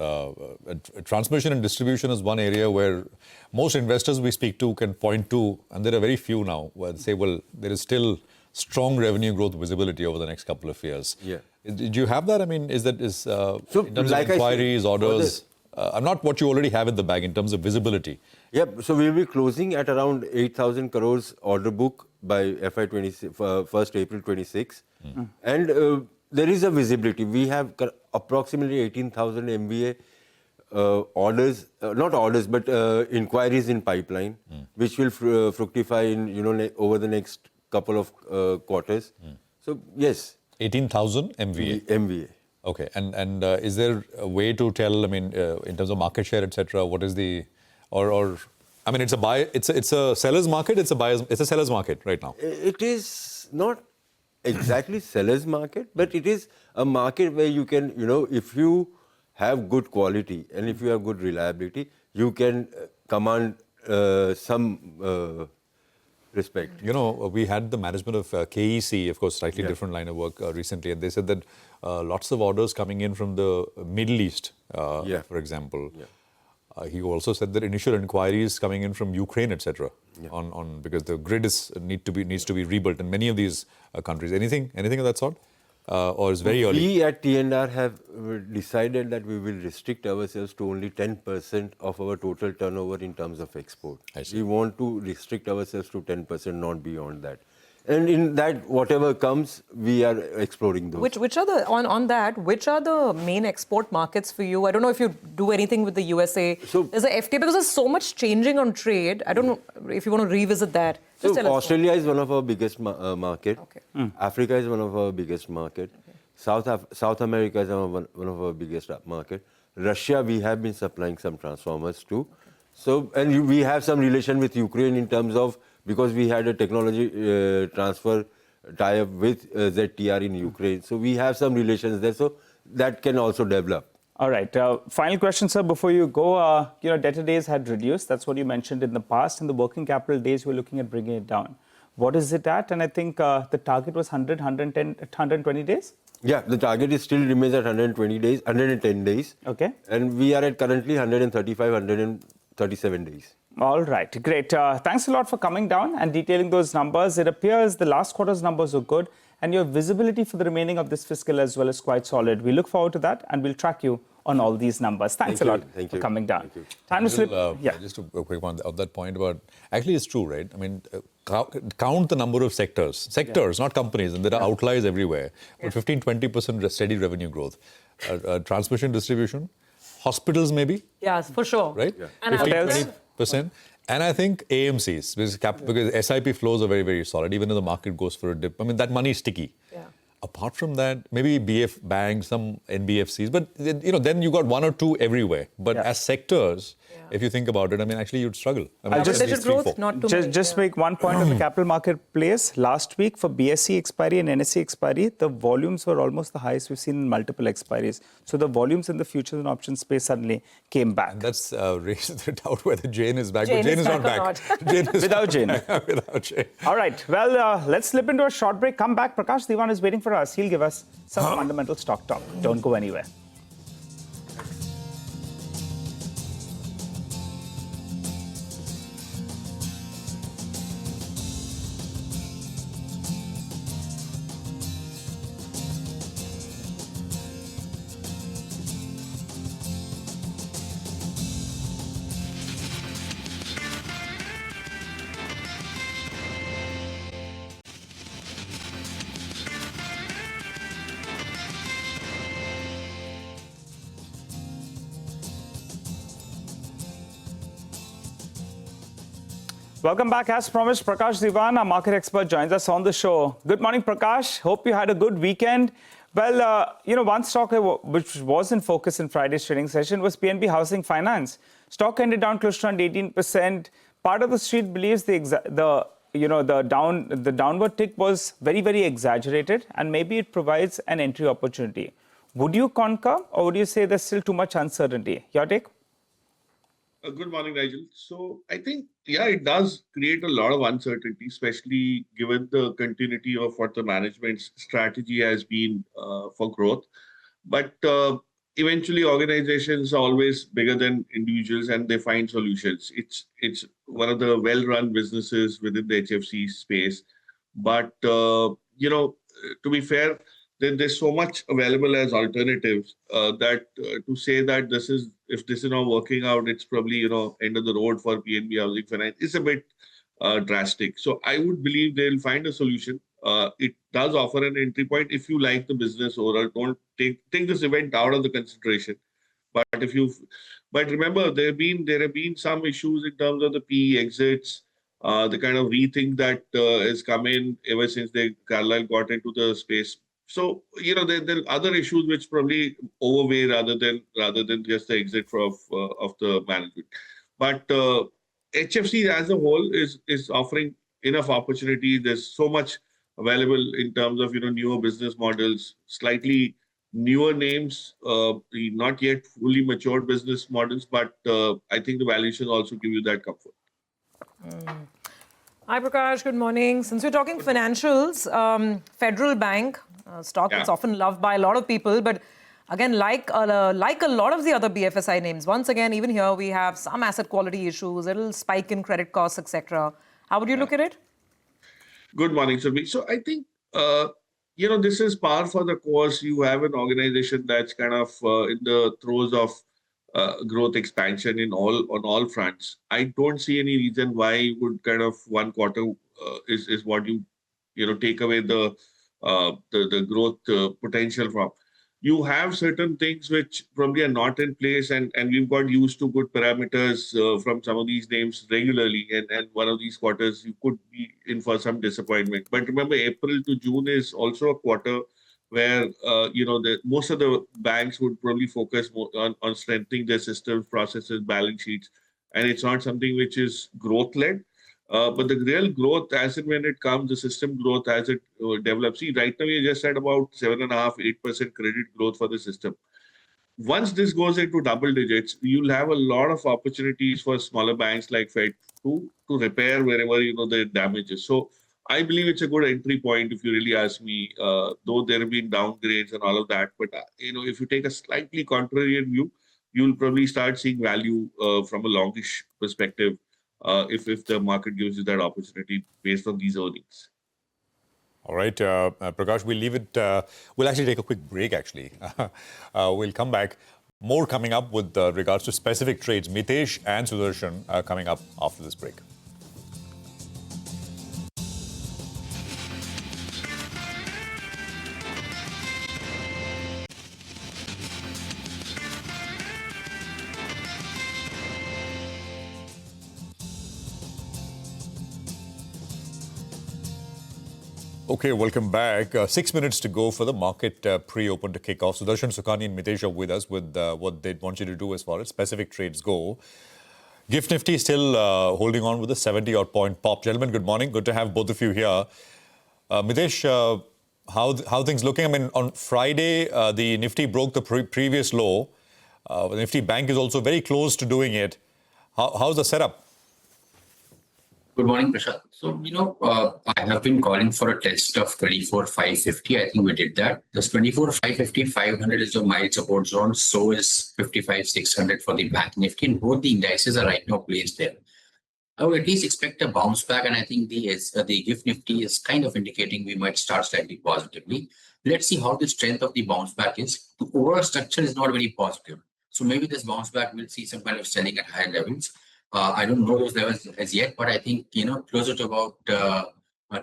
transmission and distribution is one area where most investors we speak to can point to, and there are very few now, where they say, well, there is still strong revenue growth visibility over the next couple of years. Yeah. Do you have that? I mean, in terms of inquiries, orders, not what you already have in the bag, in terms of visibility? Yeah, so we'll be closing at around 8,000 crores order book by FY 1st April 26. And there is a visibility. We have approximately 18,000 MVA orders, not orders, but inquiries in pipeline, which will fructify in, over the next couple of quarters. So, yes. 18,000 MVA? MVA. Okay. And is there a way to tell, I mean, in terms of market share, etc., what is the, or I mean, it's a seller's market, it's a seller's market right now? It is not exactly seller's market, but it is a market where you can, if you have good quality and if you have good reliability, you can command some respect. We had the management of KEC, of course, slightly different line of work recently, and they said that lots of orders coming in from the Middle East, for example. He also said that initial inquiries coming in from Ukraine, etc., because the grid needs to be rebuilt in many of these countries. Anything of that sort? Or is very early? We at T&R have decided that we will restrict ourselves to only 10% of our total turnover in terms of export. We want to restrict ourselves to 10%, not beyond that. And in that, whatever comes, we are exploring those. Which are the, on that, which are the main export markets for you? I don't know if you do anything with the USA. So, there's a FTA, because there's so much changing on trade. I don't know if you want to revisit that. Just so Australia is one of our biggest market. Africa is one of our biggest market. South America is one of our biggest market. Russia, we have been supplying some transformers too. So, and we have some relation with Ukraine in terms of, because we had a technology transfer tie-up with ZTR in Ukraine. So we have some relations there. So that can also develop. All right. Final question, sir, before you go. Debtor days had reduced. That's what you mentioned in the past. In the working capital days, we're looking at bringing it down. What is it at? And I think the target was 100, 110, 120 days? Yeah, the target still remains at 120 days, 110 days. Okay. And we are at currently 135, 137 days. All right, great. Thanks a lot for coming down and detailing those numbers. It appears the last quarter's numbers were good, and your visibility for the remaining of this fiscal as well is quite solid. We look forward to that, and we'll track you on all these numbers. Thanks a lot for coming down. Time to slip. Just a quick one on that point about, actually it's true, right? I mean, count the number of sectors, not companies, and there are outliers everywhere. But 15-20% steady revenue growth. Transmission, distribution, hospitals maybe? Yes, for sure. Right? Yeah. And 15-20%. And I think AMCs, because SIP flows are very, very solid, even if the market goes for a dip. I mean, that money is sticky. Yeah. apart from that, maybe BF banks, some NBFCs, but then you got one or two everywhere. But as sectors, if you think about it, I mean, actually you'd struggle. I mean, double-digit growth, not too many. Just make one point on the capital marketplace. Last week for BSE expiry and NSE expiry, the volumes were almost the highest we've seen in multiple expiries. So the volumes in the futures and options space suddenly came back. And that's raised the doubt whether Jane is back. But Jane Jane is is not back back. Jane is Without Jane. Without Jane. All right. Well, let's slip into a short break. Come back. Prakash Diwan is waiting for us. He'll give us some fundamental stock talk. Don't go anywhere. Welcome back. As promised, Prakash Diwan, our market expert, joins us on the show. Good morning, Prakash. Hope you had a good weekend. Well, one stock which was in focus in Friday's trading session was PNB Housing Finance. Stock ended down close to around 18%. Part of the street believes the downward tick was very, very exaggerated, and maybe it provides an entry opportunity. Would you concur, or would you say there's still too much uncertainty? Your take? Good morning, Nigel. So I think, it does create a lot of uncertainty, especially given the continuity of what the management's strategy has been for growth. But eventually, organizations are always bigger than individuals, and they find solutions. It's one of the well-run businesses within the HFC space. But, to be fair, there's so much available as alternatives that to say that if this is not working out, it's probably, end of the road for PNB Housing Finance is a bit drastic. So I would believe they'll find a solution. It does offer an entry point if you like the business overall. Don't take this event out of the consideration. But remember, there have been some issues in terms of the PE exits, the kind of rethink that has come in ever since Carlyle got into the space. So, there are other issues which probably overweigh rather than just the exit of the management. But HFC as a whole is offering enough opportunity. There's so much available in terms of, newer business models, slightly newer names, not yet fully matured business models, but I think the valuations also give you that comfort. Hi, Prakash. Good morning. Since we're talking financials, Federal Bank stock that's often loved by a lot of people, but again, like a lot of the other BFSI names, once again, even here we have some asset quality issues, a little spike in credit costs, etc. How would you look at it? Good morning, Surbi. So I think this is par for the course. You have an organization that's kind of in the throes of growth expansion on all fronts. I don't see any reason why you would kind of one quarter is what you take away the growth potential from. You have certain things which probably are not in place, and we've got used to good parameters from some of these names regularly, and one of these quarters you could be in for some disappointment. But remember, April to June is also a quarter where most of the banks would probably focus more on strengthening their systems, processes, balance sheets, and it's not something which is growth-led. But the real growth, as and when it comes, the system growth as it develops. See, right now we just had about 7.5-8% credit growth for the system. Once this goes into double digits, you'll have a lot of opportunities for smaller banks like Fed to repair wherever the damage is. So I believe it's a good entry point if you really ask me. Though there have been downgrades and all of that, but if you take a slightly contrarian view, you'll probably start seeing value from a longish perspective. If the market gives you that opportunity based on these earnings. All right, Prakash, we'll leave it. We'll actually take a quick break, actually. We'll come back. More coming up with regards to specific trades. Mitesh and Sudarshan are coming up after this break. Okay, welcome back. 6 minutes to go for the market pre-open to kick off. Sudarshan, Sukhani and Mitesh are with us with what they want you to do as far as specific trades go. GIFT Nifty still holding on with a 70-odd point pop. Gentlemen, good morning. Good to have both of you here. Mitesh, how things looking? I mean, on Friday, the Nifty broke the previous low. The Nifty Bank is also very close to doing it. How's the setup? Good morning, Prashant. So, I have been calling for a test of 24,550. I think we did that. This 24,550, 500 is a mild support zone. So is 55,600 for the Bank Nifty. And both the indices are right now placed there. I would at least expect a bounce back. And I think the GIFT Nifty is kind of indicating we might start slightly positively. Let's see how the strength of the bounce back is. The overall structure is not very positive. So maybe this bounce back will see some kind of selling at higher levels. I don't know those levels as yet, but I think, closer to about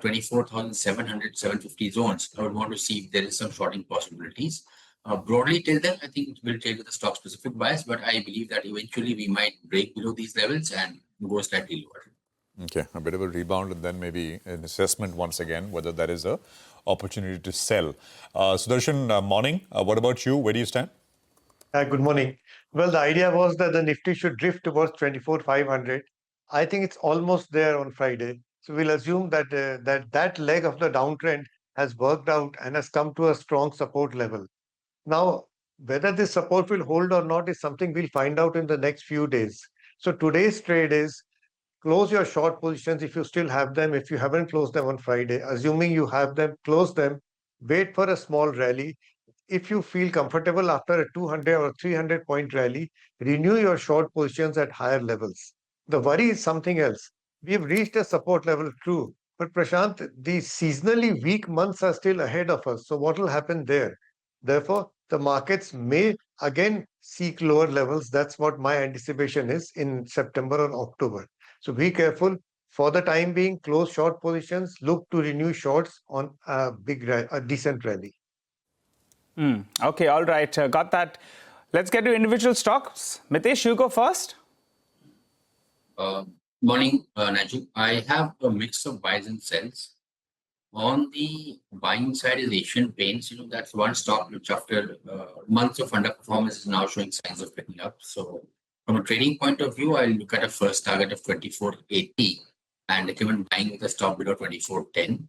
24,700, 750 zones, I would want to see if there is some shorting possibilities. Broadly till then, I think it will trade with a stock specific bias, but I believe that eventually we might break below these levels and go slightly lower. Okay, a bit of a rebound and then maybe an assessment once again, whether that is a opportunity to sell. Sudarshan, morning. What about you? Where do you stand? Good morning. Well, the idea was that the Nifty should drift towards 24,500. I think it's almost there on Friday. So we'll assume that that leg of the downtrend has worked out and has come to a strong support level. Now, whether this support will hold or not is something we'll find out in the next few days. So today's trade is close your short positions if you still have them. If you haven't closed them on Friday, assuming you have them, close them, wait for a small rally. If you feel comfortable after a 200 or 300 point rally, renew your short positions at higher levels. The worry is something else. We've reached a support level, true. But Prashant, the seasonally weak months are still ahead of us. So what will happen there? Therefore, the markets may again seek lower levels. That's what my anticipation is in September or October. So be careful. For the time being, close short positions. Look to renew shorts on a decent rally. Okay, all right. Got that. Let's get to individual stocks. Mitesh, you go first. Morning, Najib. I have a mix of buys and sells. On the buying side is Asian Paints. That's one stock which after months of underperformance is now showing signs of picking up. So from a trading point of view, I'll look at a first target of 24.80 and recommend buying with a stop below 24.10.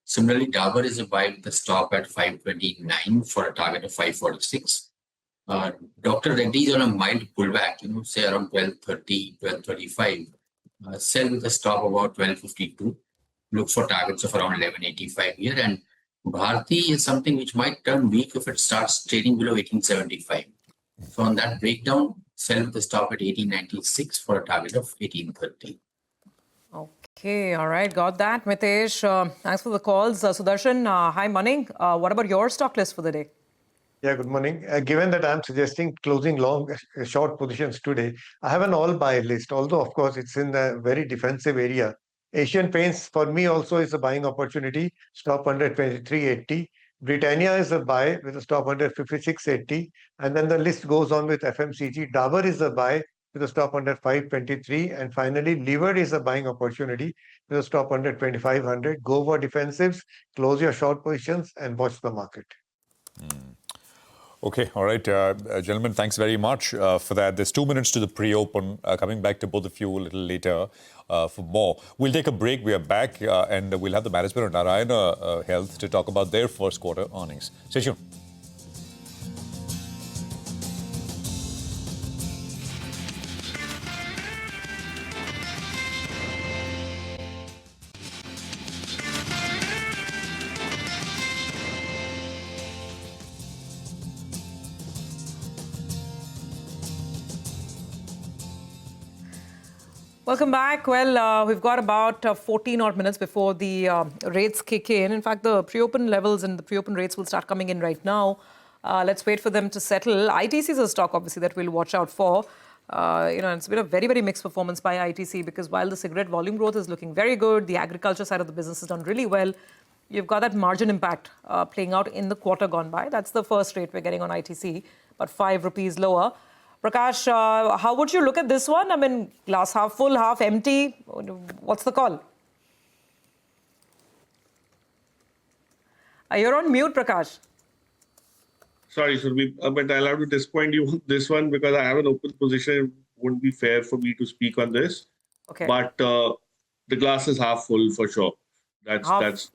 Similarly, Dabur is a buy with a stop at 529 for a target of 546. Dr. Reddy is on a mild pullback, say around 1230, 1235. Sell with a stop about 1252. Look for targets of around 1185 here. And Bharti is something which might turn weak if it starts trading below 1875. So on that breakdown, sell with a stop at 1896 for a target of 1830. Okay, all right, got that, Mitesh. Thanks for the calls. Sudarshan, hi, morning. What about your stock list for the day? Yeah, good morning. Given that I'm suggesting closing long, short positions today, I have an all-buy list, although, of course, it's in a very defensive area. Asian Paints, for me, also is a buying opportunity, stop under 23.80. Britannia is a buy with a stop under 56.80. And then the list goes on with FMCG. Dabur is a buy with a stop under 523. And finally, Lever is a buying opportunity with a stop under 2,500. Go for defensives, close your short positions, and watch the market. Okay, all right, gentlemen, thanks very much for that. There's 2 minutes to the pre-open. Coming back to both of you a little later for more. We'll take a break. We are back and we'll have the management of Narayana Health to talk about their first quarter earnings. Stay tuned. Welcome back. Well, we've got about 14 odd minutes before the rates kick in. In fact, the pre-open levels and the pre-open rates will start coming in right now. Let's wait for them to settle. ITC is a stock, obviously, that we'll watch out for. It's been a very, very mixed performance by ITC because while the cigarette volume growth is looking very good, the agriculture side of the business has done really well. You've got that margin impact playing out in the quarter gone by. That's the first rate we're getting on ITC, about 5 rupees lower. Prakash, how would you look at this one? I mean, glass half full, half empty. What's the call? You're on mute, Prakash. Sorry, Surabhi, but I'll have to disappoint you on this one because I have an open position. It wouldn't be fair for me to speak on this. Okay. But the glass is half full for sure. That's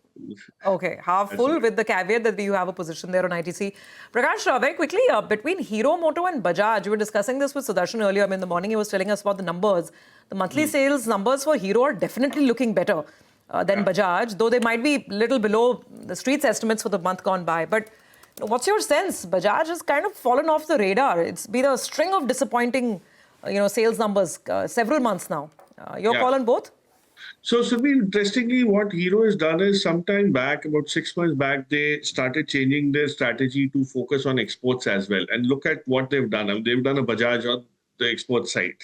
okay, half full right. with the caveat that you have a position there on ITC. Prakash, very quickly, between Hero Moto and Bajaj, you were discussing this with Sudarshan earlier. I mean, in the morning he was telling us about the numbers. The monthly sales numbers for Hero are definitely looking better than Bajaj, though they might be a little below the street's estimates for the month gone by. But what's your sense? Bajaj has kind of fallen off the radar. It's been a string of disappointing, sales numbers several months now. Your call on both? So, interestingly, what Hero has done is sometime back, about 6 months back, they started changing their strategy to focus on exports as well. And look at what they've done. I mean, they've done a Bajaj on the export side.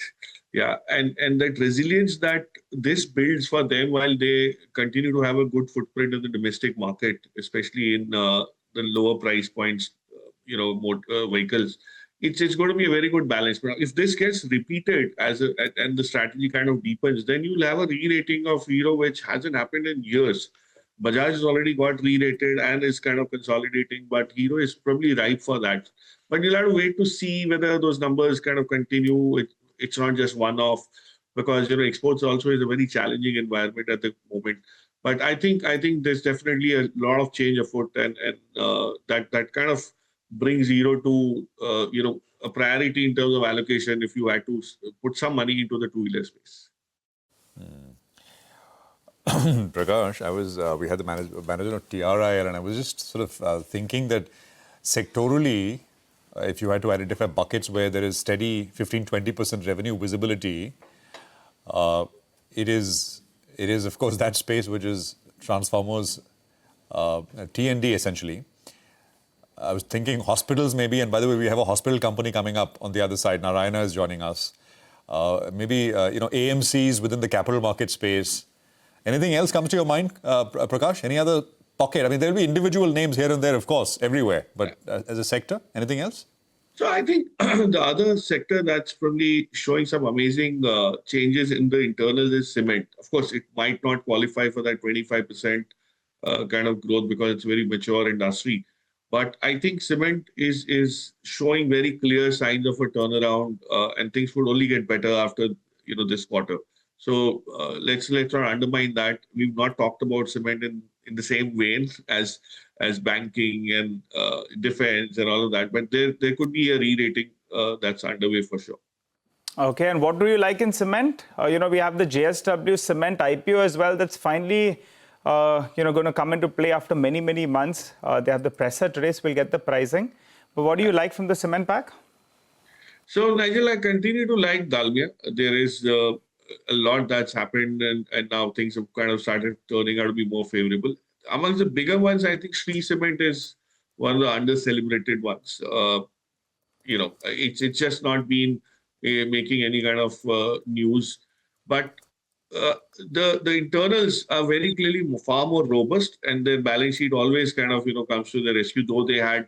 Yeah, and that resilience that this builds for them while they continue to have a good footprint in the domestic market, especially in the lower price points, vehicles. It's going to be a very good balance. But if this gets repeated and the strategy kind of deepens, then you'll have a re-rating of Hero, which hasn't happened in years. Bajaj has already got re-rated and is kind of consolidating, but Hero is probably ripe for that. But you'll have to wait to see whether those numbers kind of continue. It's not just one-off, because exports also is a very challenging environment at the moment. But I think there's definitely a lot of change afoot, and that kind of brings Hero to a priority in terms of allocation if you had to put some money into the two-wheeler space. Prakash, we had the manager of TRIL, and I was just sort of thinking that sectorally, if you had to identify buckets where there is steady 15-20% revenue visibility, it is of course that space which is transformers, T&D essentially. I was thinking hospitals maybe, and by the way, we have a hospital company coming up on the other side. Narayana is joining us. Maybe AMCs within the capital market space. Anything else comes to your mind, Prakash? Any other pocket? I mean, there will be individual names here and there, of course, everywhere. But as a sector, anything else? So I think the other sector that's probably showing some amazing changes in the internals is cement. Of course, it might not qualify for that 25% kind of growth because it's a very mature industry. But I think cement is showing very clear signs of a turnaround, and things would only get better after this quarter. So let's not undermine that. We've not talked about cement in the same vein as banking and defense and all of that, but there could be a re-rating that's underway for sure. Okay, and what do you like in cement? We have the JSW cement IPO as well. That's finally going to come into play after many, many months. They have the presser today, so we'll get the pricing. But what do you like from the cement pack? So, Nigel, I continue to like Dalmia. There is a lot that's happened, and now things have kind of started turning out to be more favorable. Amongst the bigger ones, I think Shree Cement is one of the under-celebrated ones. It's just not been making any kind of news. But the internals are very clearly far more robust, and their balance sheet always kind of comes to the rescue, though they had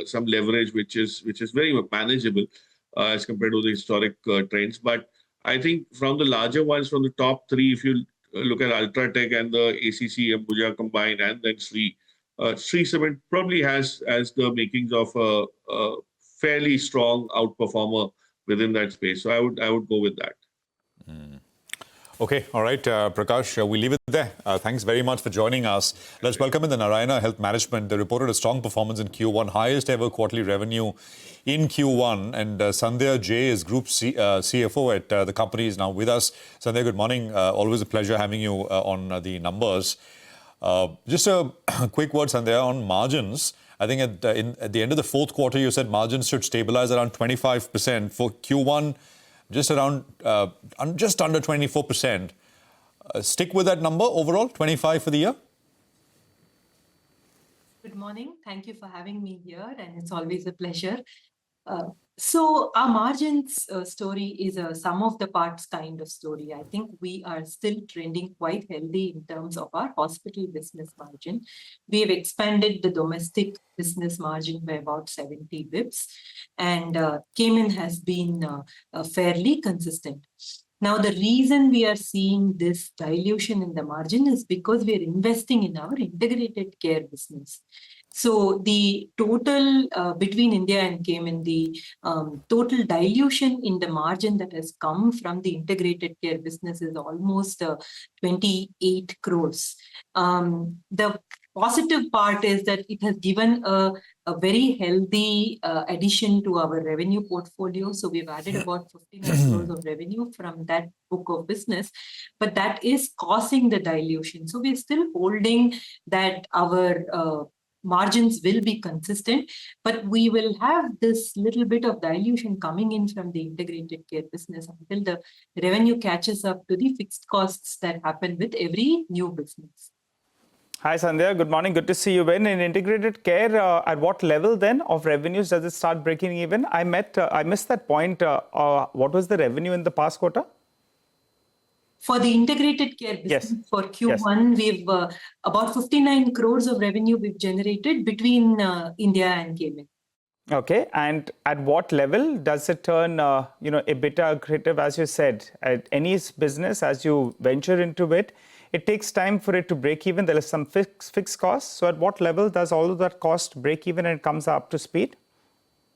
some leverage, which is very manageable as compared to the historic trends. But I think from the larger ones, from the top three, if you look at Ultratech and the ACC, Ambuja combined, and then Shree Cement probably has the makings of a fairly strong outperformer within that space. So I would go with that. Okay, all right, Prakash, we leave it there. Thanks very much for joining us. Let's welcome in the Narayana Health Management. They reported a strong performance in Q1, highest ever quarterly revenue in Q1. And Sandhya J is Group CFO at the company, is now with us. Sandhya, good morning. Always a pleasure having you on the numbers. Just a quick word, Sandhya, on margins. I think at the end of the fourth quarter, you said margins should stabilize around 25%. For Q1, just under 24%. Stick with that number overall, 25 for the year? Good morning. Thank you for having me here, and it's always a pleasure. So our margins story is a sum of the parts kind of story. I think we are still trending quite healthy in terms of our hospital business margin. We have expanded the domestic business margin by about 70 bips, and Cayman has been fairly consistent. Now, the reason we are seeing this dilution in the margin is because we are investing in our integrated care business. So the total between India and Cayman, the total dilution in the margin that has come from the integrated care business is almost 28 crores. The positive part is that it has given a very healthy addition to our revenue portfolio. So we've added about 59 crores of revenue from that book of business, but that is causing the dilution. So we're still holding that our margins will be consistent, but we will have this little bit of dilution coming in from the integrated care business until the revenue catches up to the fixed costs that happen with every new business. Hi, Sandhya. Good morning. Good to see you. When in integrated care, at what level then of revenues does it start breaking even? I missed that point. What was the revenue in the past quarter? For the integrated care business, for Q1, we've about 59 crores of revenue we've generated between India and Cayman. Okay, and at what level does it turn, EBITDA accretive? As you said, at any business, as you venture into it, it takes time for it to break even. There is some fixed costs. So at what level does all of that cost break even and comes up to speed?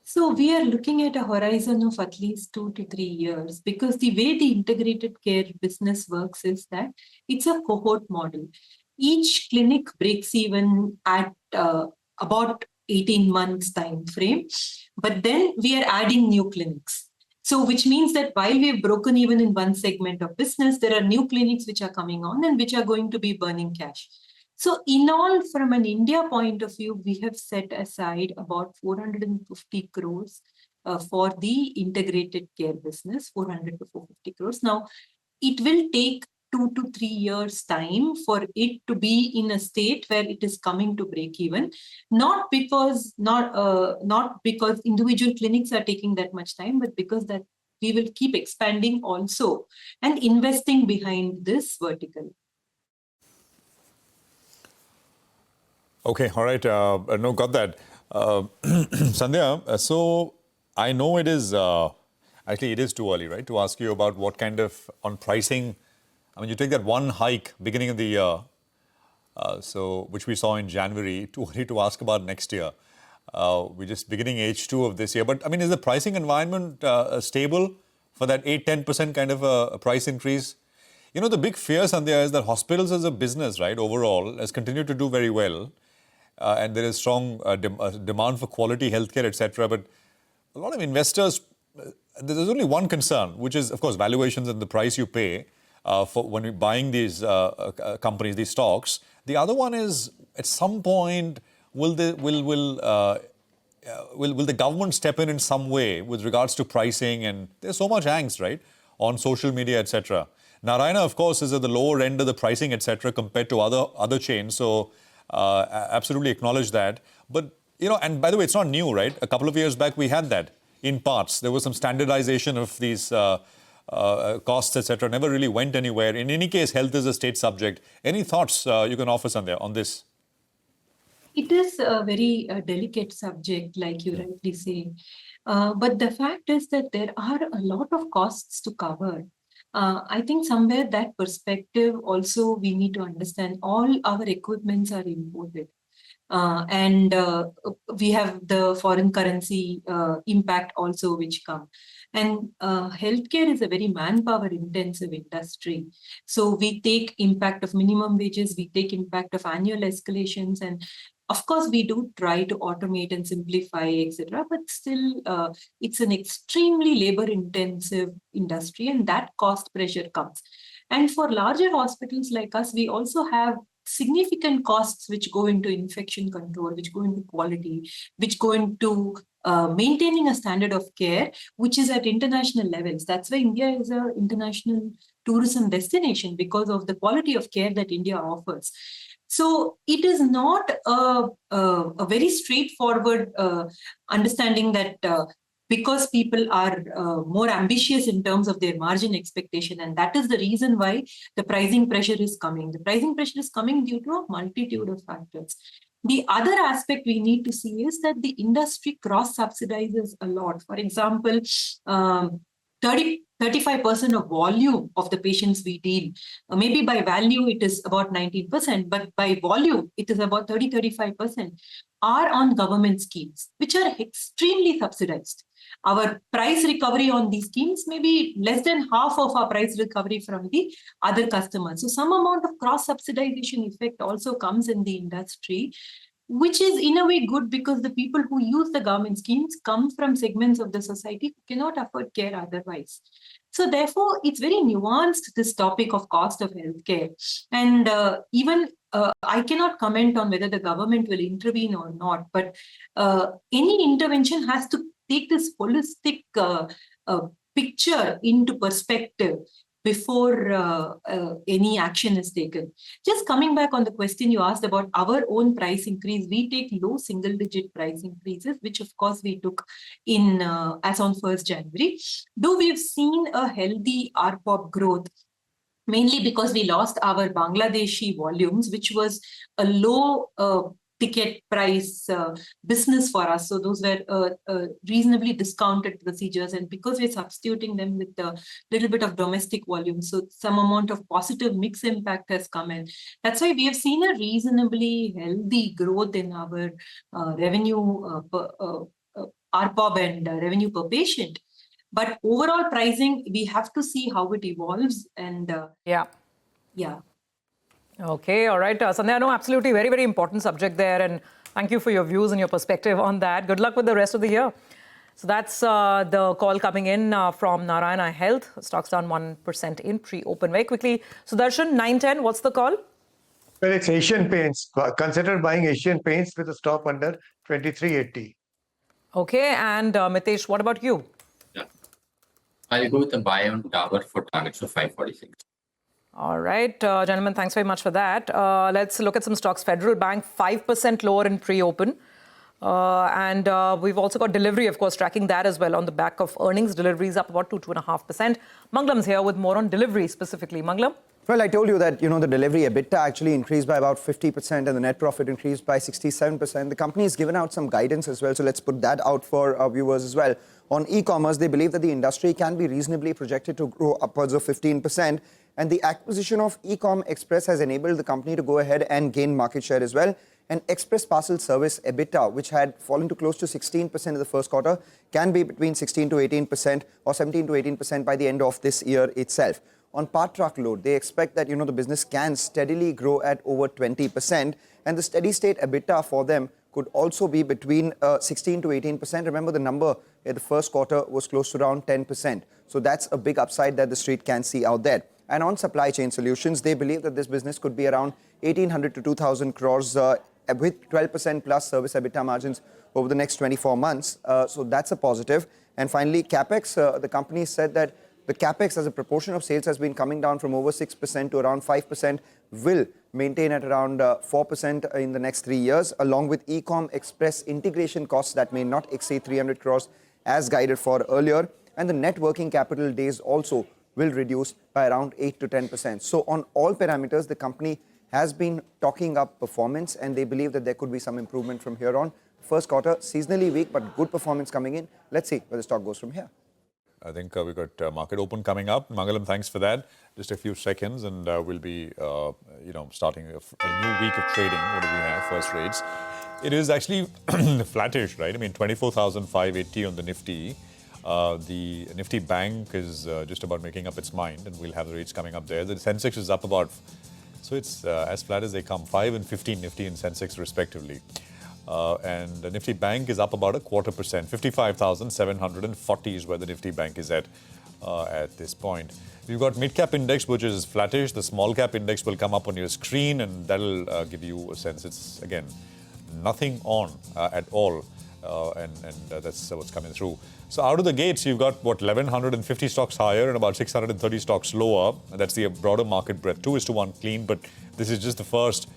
So we are looking at a horizon of at least 2 to 3 years, because the way the integrated care business works is that it's a cohort model. Each clinic breaks even at about 18 months time frame, but then we are adding new clinics. So which means that while we have broken even in one segment of business, there are new clinics which are coming on and which are going to be burning cash. So in all, from an India point of view, we have set aside about 450 crores for the integrated care business, 400 to 450 crores. Now, it will take 2 to 3 years time for it to be in a state where it is coming to break even, not because individual clinics are taking that much time, but because that we will keep expanding also and investing behind this vertical. Okay, all right. No, got that. Sandhya, so I know it is, actually it is too early, right, to ask you about what kind of, on pricing, I mean, you take that one hike beginning of the year, which we saw in January, too early to ask about next year. We're just beginning H2 of this year. But, I mean, is the pricing environment stable for that 8-10% kind of a price increase? You know, the big fear, Sandhya, is that hospitals as a business, right, overall, has continued to do very well. And there is strong demand for quality healthcare, etc. But a lot of investors, there's only one concern, which is, of course, valuations and the price you pay for when you're buying these companies, these stocks. The other one is, at some point, will the government step in some way with regards to pricing? And there's so much angst, right, on social media, etc. Narayana, of course, is at the lower end of the pricing, etc., compared to other chains. So absolutely acknowledge that. But, you know, and by the way, it's not new, right? A couple of years back, we had that in parts. There was some standardization of these costs, etc. Never really went anywhere. In any case, health is a state subject. Any thoughts you can offer, Sandhya, on this? It is a very delicate subject, like you rightly say. But the fact is that there are a lot of costs to cover. I think somewhere that perspective also we need to understand all our equipments are imported. And we have the foreign currency impact also which come. And healthcare is a very manpower intensive industry. So we take impact of minimum wages, we take impact of annual escalations, and of course, we do try to automate and simplify, etc. But still, it's an extremely labor-intensive industry, and that cost pressure comes. And for larger hospitals like us, we also have significant costs which go into infection control, which go into quality, which go into maintaining a standard of care, which is at international levels. That's why India is an international tourism destination, because of the quality of care that India offers. So it is not a very straightforward understanding that because people are more ambitious in terms of their margin expectation, and that is the reason why the pricing pressure is coming. The pricing pressure is coming due to a multitude of factors. The other aspect we need to see is that the industry cross-subsidizes a lot. For example, 35% of volume of the patients we deal. Maybe by value, it is about 19%, but by volume, it is about 35% are on government schemes, which are extremely subsidized. Our price recovery on these schemes may be less than half of our price recovery from the other customers. So some amount of cross-subsidization effect also comes in the industry, which is in a way good because the people who use the government schemes come from segments of the society who cannot afford care otherwise. So therefore, it's very nuanced, this topic of cost of healthcare. And I cannot comment on whether the government will intervene or not, but any intervention has to take this holistic picture into perspective before any action is taken. Just coming back on the question you asked about our own price increase, we take low single-digit price increases, which of course we took in as on 1st January. Though we've seen a healthy ARPOB growth, mainly because we lost our Bangladeshi volumes, which was a low ticket price business for us. So those were reasonably discounted procedures. And because we're substituting them with a little bit of domestic volume, so some amount of positive mix impact has come in. That's why we have seen a reasonably healthy growth in our revenue ARPOB and revenue per patient. But overall pricing, we have to see how it evolves. And yeah. Okay, all right. Sandhya, no, absolutely very, very important subject there. And thank you for your views and your perspective on that. Good luck with the rest of the year. So that's the call coming in from Narayana Health. Stocks down 1% in pre-open. Very quickly, Sudarshan, 910, what's the call? Well, it's Asian Paints. Consider buying Asian Paints with a stop under 2380. Okay, and Mitesh, what about you? Yeah, I'll go with a buy on Tower for targets of 546. All right, gentlemen, thanks very much for that. Let's look at some stocks. Federal Bank, 5% lower in pre-open. And we've also got delivery, of course, tracking that as well on the back of earnings. Delivery is up about 2.5%. Manglam's here with more on delivery specifically. Manglam? Well, I told you that, the delivery EBITDA actually increased by about 50% and the net profit increased by 67%. The company has given out some guidance as well, so let's put that out for our viewers as well. On e-commerce, they believe that the industry can be reasonably projected to grow upwards of 15%. And the acquisition of Ecom Express has enabled the company to go ahead and gain market share as well. And Express Parcel Service EBITDA, which had fallen to close to 16% in the first quarter, can be between 16 to 18% or 17 to 18% by the end of this year itself. On part truckload, they expect that, the business can steadily grow at over 20%. And the steady state EBITDA for them could also be between 16 to 18%. Remember, the number in the first quarter was close to around 10%. So that's a big upside that the street can see out there. And on supply chain solutions, they believe that this business could be around 1,800 to 2,000 crores with 12% plus service EBITDA margins over the next 24 months. So that's a positive. And finally, CapEx, the company said that the CapEx as a proportion of sales has been coming down from over 6% to around 5%, will maintain at around 4% in the next 3 years, along with Ecom Express integration costs that may not exceed 300 crores as guided for earlier. And the net working capital days also will reduce by around 8 to 10%. So on all parameters, the company has been talking up performance and they believe that there could be some improvement from here on. First quarter, seasonally weak, but good performance coming in. Let's see where the stock goes from here. I think we've got market open coming up. Mangalam, thanks for that. Just a few seconds and we'll be, starting a new week of trading. What do we have? First rates. It is actually flattish, right? I mean, 24,580 on the Nifty. The Nifty Bank is just about making up its mind and we'll have the rates coming up there. The sensex is up about, so it's as flat as they come, 5 and 15 Nifty and sensex respectively. And the Nifty Bank is up about 0.25%. 55,740 is where the Nifty Bank is at this point. You've got mid-cap index, which is flattish. The small-cap index will come up on your screen and that'll give you a sense. It's, again, nothing on at all. And that's what's coming through. So out of the gates, you've got, 1,150 stocks higher and about 630 stocks lower. That's the broader market breadth. 2:1 clean, but this is just the first,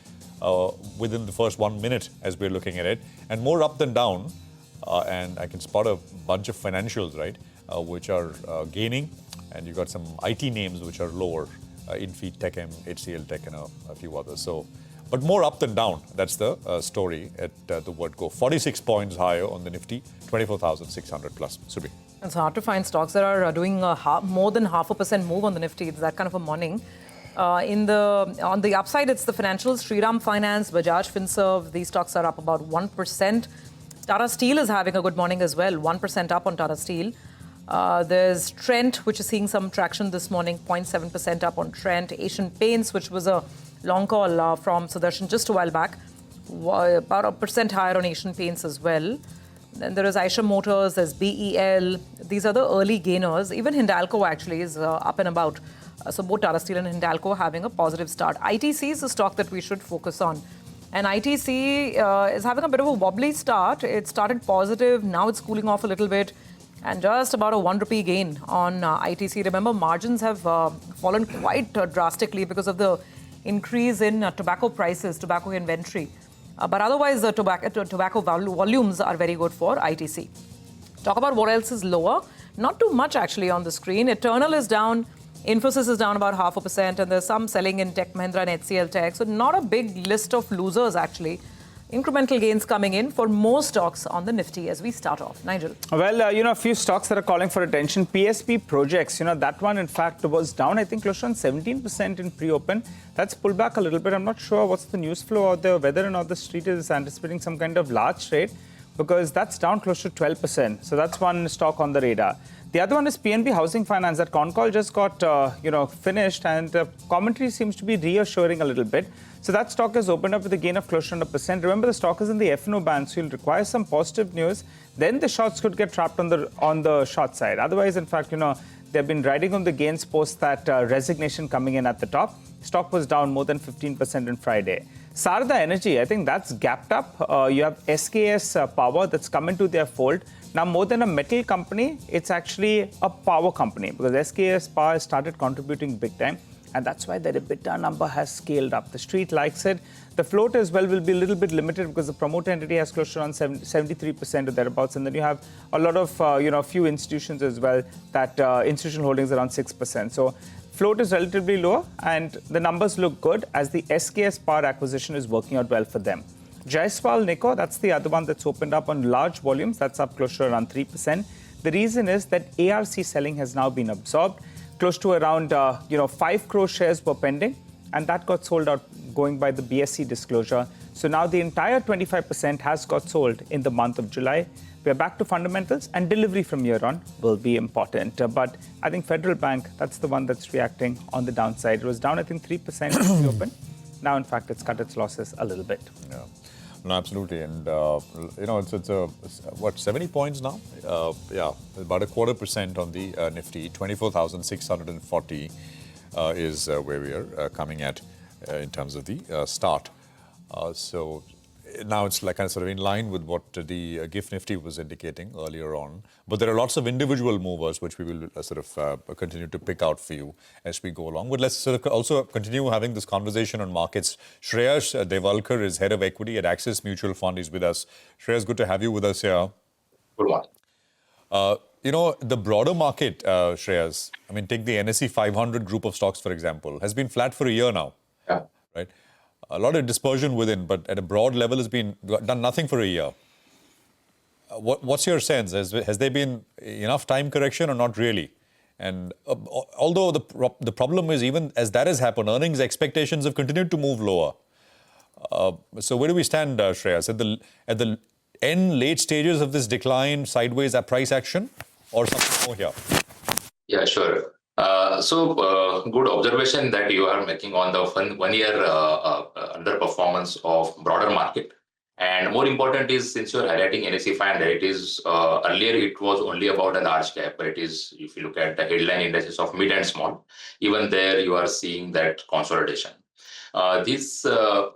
within the first 1 minute as we're looking at it. And more up than down. And I can spot a bunch of financials, right, which are gaining. And you've got some IT names which are lower. Infeed, Techem, HCL Tech, and a few others. So, but more up than down. That's the story at the word go. 46 points higher on the Nifty, 24,600 plus. Subi. It's hard to find stocks that are doing more than 0.5% move on the Nifty. It's that kind of a morning. On the upside, it's the financials, Shriram Finance, Bajaj Finserv. These stocks are up about 1%. Tata Steel is having a good morning as well, 1% up on Tata Steel. There's Trent, which is seeing some traction this morning, 0.7% up on Trent. Asian Paints, which was a long call from Sudarshan just a while back, about 1% higher on Asian Paints as well. Then there is Eicher Motors, there's BEL. These are the early gainers. Even Hindalco actually is up and about. So both Tata Steel and Hindalco having a positive start. ITC is a stock that we should focus on. And ITC is having a bit of a wobbly start. It started positive, now it's cooling off a little bit. And just about a 1 rupee gain on ITC. Remember, margins have fallen quite drastically because of the increase in tobacco prices, tobacco inventory. But otherwise, the tobacco volumes are very good for ITC. Talk about what else is lower. Not too much actually on the screen. Eternal is down. Infosys is down about 0.5%. And there's some selling in Tech Mahindra and HCL Tech. So not a big list of losers actually. Incremental gains coming in for most stocks on the Nifty as we start off. Nigel. Well, a few stocks that are calling for attention. PSP Projects, that one, in fact, was down, I think, close to 17% in pre-open. That's pulled back a little bit. I'm not sure what's the news flow out there, whether or not the street is anticipating some kind of large trade, because that's down close to 12%. So that's one stock on the radar. The other one is PNB Housing Finance. That con call just got, finished, and the commentary seems to be reassuring a little bit. So that stock has opened up with a gain of close to 1%. Remember, the stock is in the F&O band, so you'll require some positive news. Then the shorts could get trapped on the short side. Otherwise, in fact, they've been riding on the gains post that resignation coming in at the top. Stock was down more than 15% on Friday. Sarda Energy, I think that's gapped up. You have SKS Power that's come into their fold. Now, more than a metal company, it's actually a power company because SKS Power has started contributing big time. And that's why their EBITDA number has scaled up. The street likes it. The float as well will be a little bit limited because the promoter entity has close to around 73% or thereabouts. And then you have a lot of, few institutions as well, that institutional holdings around 6%. So float is relatively lower and the numbers look good as the SKS Power acquisition is working out well for them. Jaiswal Nico, that's the other one that's opened up on large volumes. That's up close to around 3%. The reason is that ARC selling has now been absorbed. Close to around 5 crore shares were pending, and that got sold out going by the BSE disclosure. So now the entire 25% has got sold in the month of July. We're back to fundamentals, and delivery from here on will be important. But I think Federal Bank, that's the one that's reacting on the downside. It was down, I think, 3% in the open. Now, in fact, it's cut its losses a little bit. Yeah. No, absolutely. And, it's 70 points now? About 0.25% on the Nifty. 24,640 is where we are coming at in terms of the start. So now it's like kind of sort of in line with what the GIFT Nifty was indicating earlier on. But there are lots of individual movers which we will continue to pick out for you as we go along. But let's sort of also continue having this conversation on markets. Shreyas Devalkar is head of equity at Axis Mutual Fund. Is with us. Shreyas, good to have you with us here. Good morning. The broader market, Shreyas, I mean, take the NSE 500 group of stocks, for example, has been flat for a year now. Yeah. Right? A lot of dispersion within, but at a broad level has been done nothing for a year. What's your sense? Has there been enough time correction or not really? And although the problem is even as that has happened, earnings expectations have continued to move lower. So where do we stand, Shreyas? At the late stages of this decline, sideways price action, or something more here? Yeah, sure. Good observation that you are making on the 1 year underperformance of broader market. And more important is, since you're highlighting NSE 500, it is earlier it was only about a large cap, but it is, if you look at the headline indices of mid and small, even there you are seeing that consolidation. This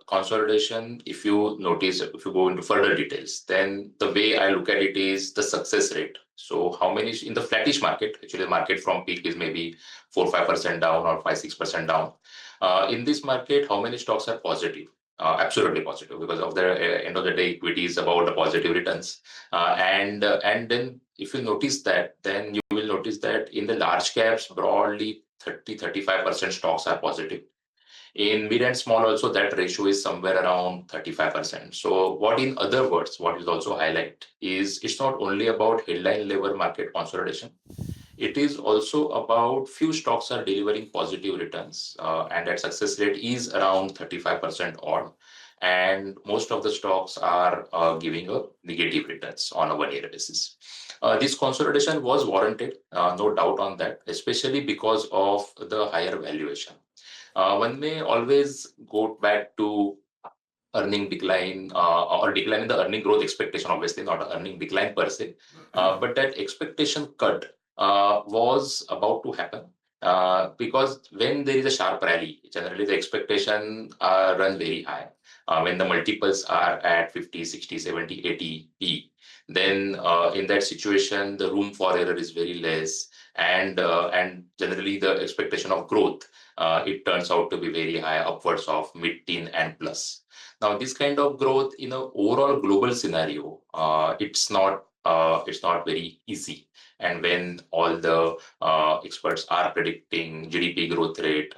consolidation, if you go into further details, then the way I look at it is the success rate. So how many in the flattish market, actually the market from peak is maybe 4-5% down or 5-6% down. In this market, how many stocks are positive? Absolutely positive, because of the end of the day, equity is about the positive returns. And then if you notice that, then you will notice that in the large caps, broadly 30-35% stocks are positive. In mid and small also, that ratio is somewhere around 35%. So what in other words, what is also highlight is it's not only about headline level market consolidation. It is also about few stocks are delivering positive returns, and that success rate is around 35% odd. And most of the stocks are giving a negative returns on a one-year basis. This consolidation was warranted, no doubt on that, especially because of the higher valuation. One may always go back to earning decline or decline in the earning growth expectation, obviously not an earning decline per se, but that expectation cut was about to happen because when there is a sharp rally, generally the expectation run very high. When the multiples are at 50, 60, 70, 80 P, then in that situation, the room for error is very less. And generally the expectation of growth, it turns out to be very high, upwards of mid-teen and plus. Now, this kind of growth in an overall global scenario, it's not very easy. And when all the experts are predicting GDP growth rate,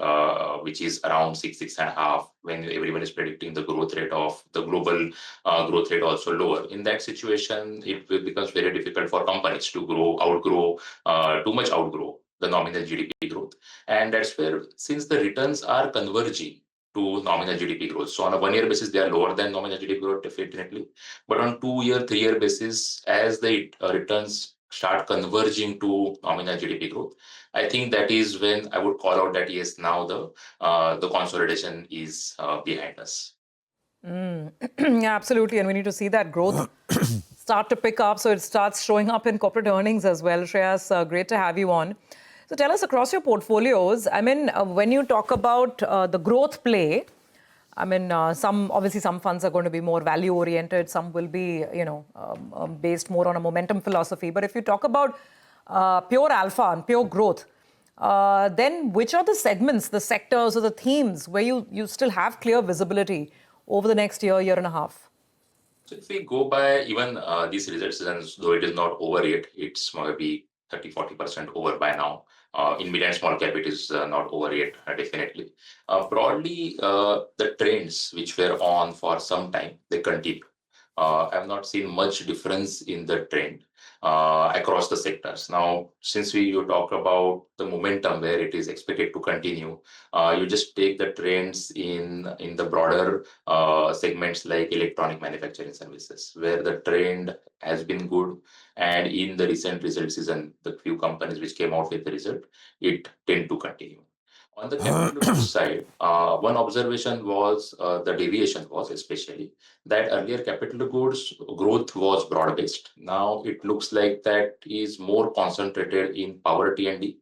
which is around 6.5, when everyone is predicting the growth rate of the global growth rate also lower, in that situation, it becomes very difficult for companies to outgrow the nominal GDP growth. And that's where, since the returns are converging to nominal GDP growth. So on a one-year basis, they are lower than nominal GDP growth, definitely. But on 2-year, 3-year basis, as the returns start converging to nominal GDP growth, I think that is when I would call out that yes, now the consolidation is behind us. Yeah, absolutely. And we need to see that growth start to pick up, so it starts showing up in corporate earnings as well. Shreyas, great to have you on. So tell us, across your portfolios, I mean, when you talk about the growth play, I mean, obviously some funds are going to be more value oriented, some will be, based more on a momentum philosophy. But if you talk about pure alpha and pure growth, then which are the segments, the sectors or the themes where you still have clear visibility over the next year, year and a half? So if we go by even these result seasons, though it is not over yet, it's maybe 30-40% over by now. In mid and small cap, it is not over yet, definitely. Broadly, the trends which were on for some time, they continue. I have not seen much difference in the trend across the sectors. Now, since you talk about the momentum where it is expected to continue, you just take the trends in the broader segments like electronic manufacturing services, where the trend has been good. And in the recent result season, the few companies which came out with the result, it tend to continue. On the capital goods side, one observation was the deviation was especially that earlier capital goods growth was broad-based. Now it looks like that is more concentrated in power T&D,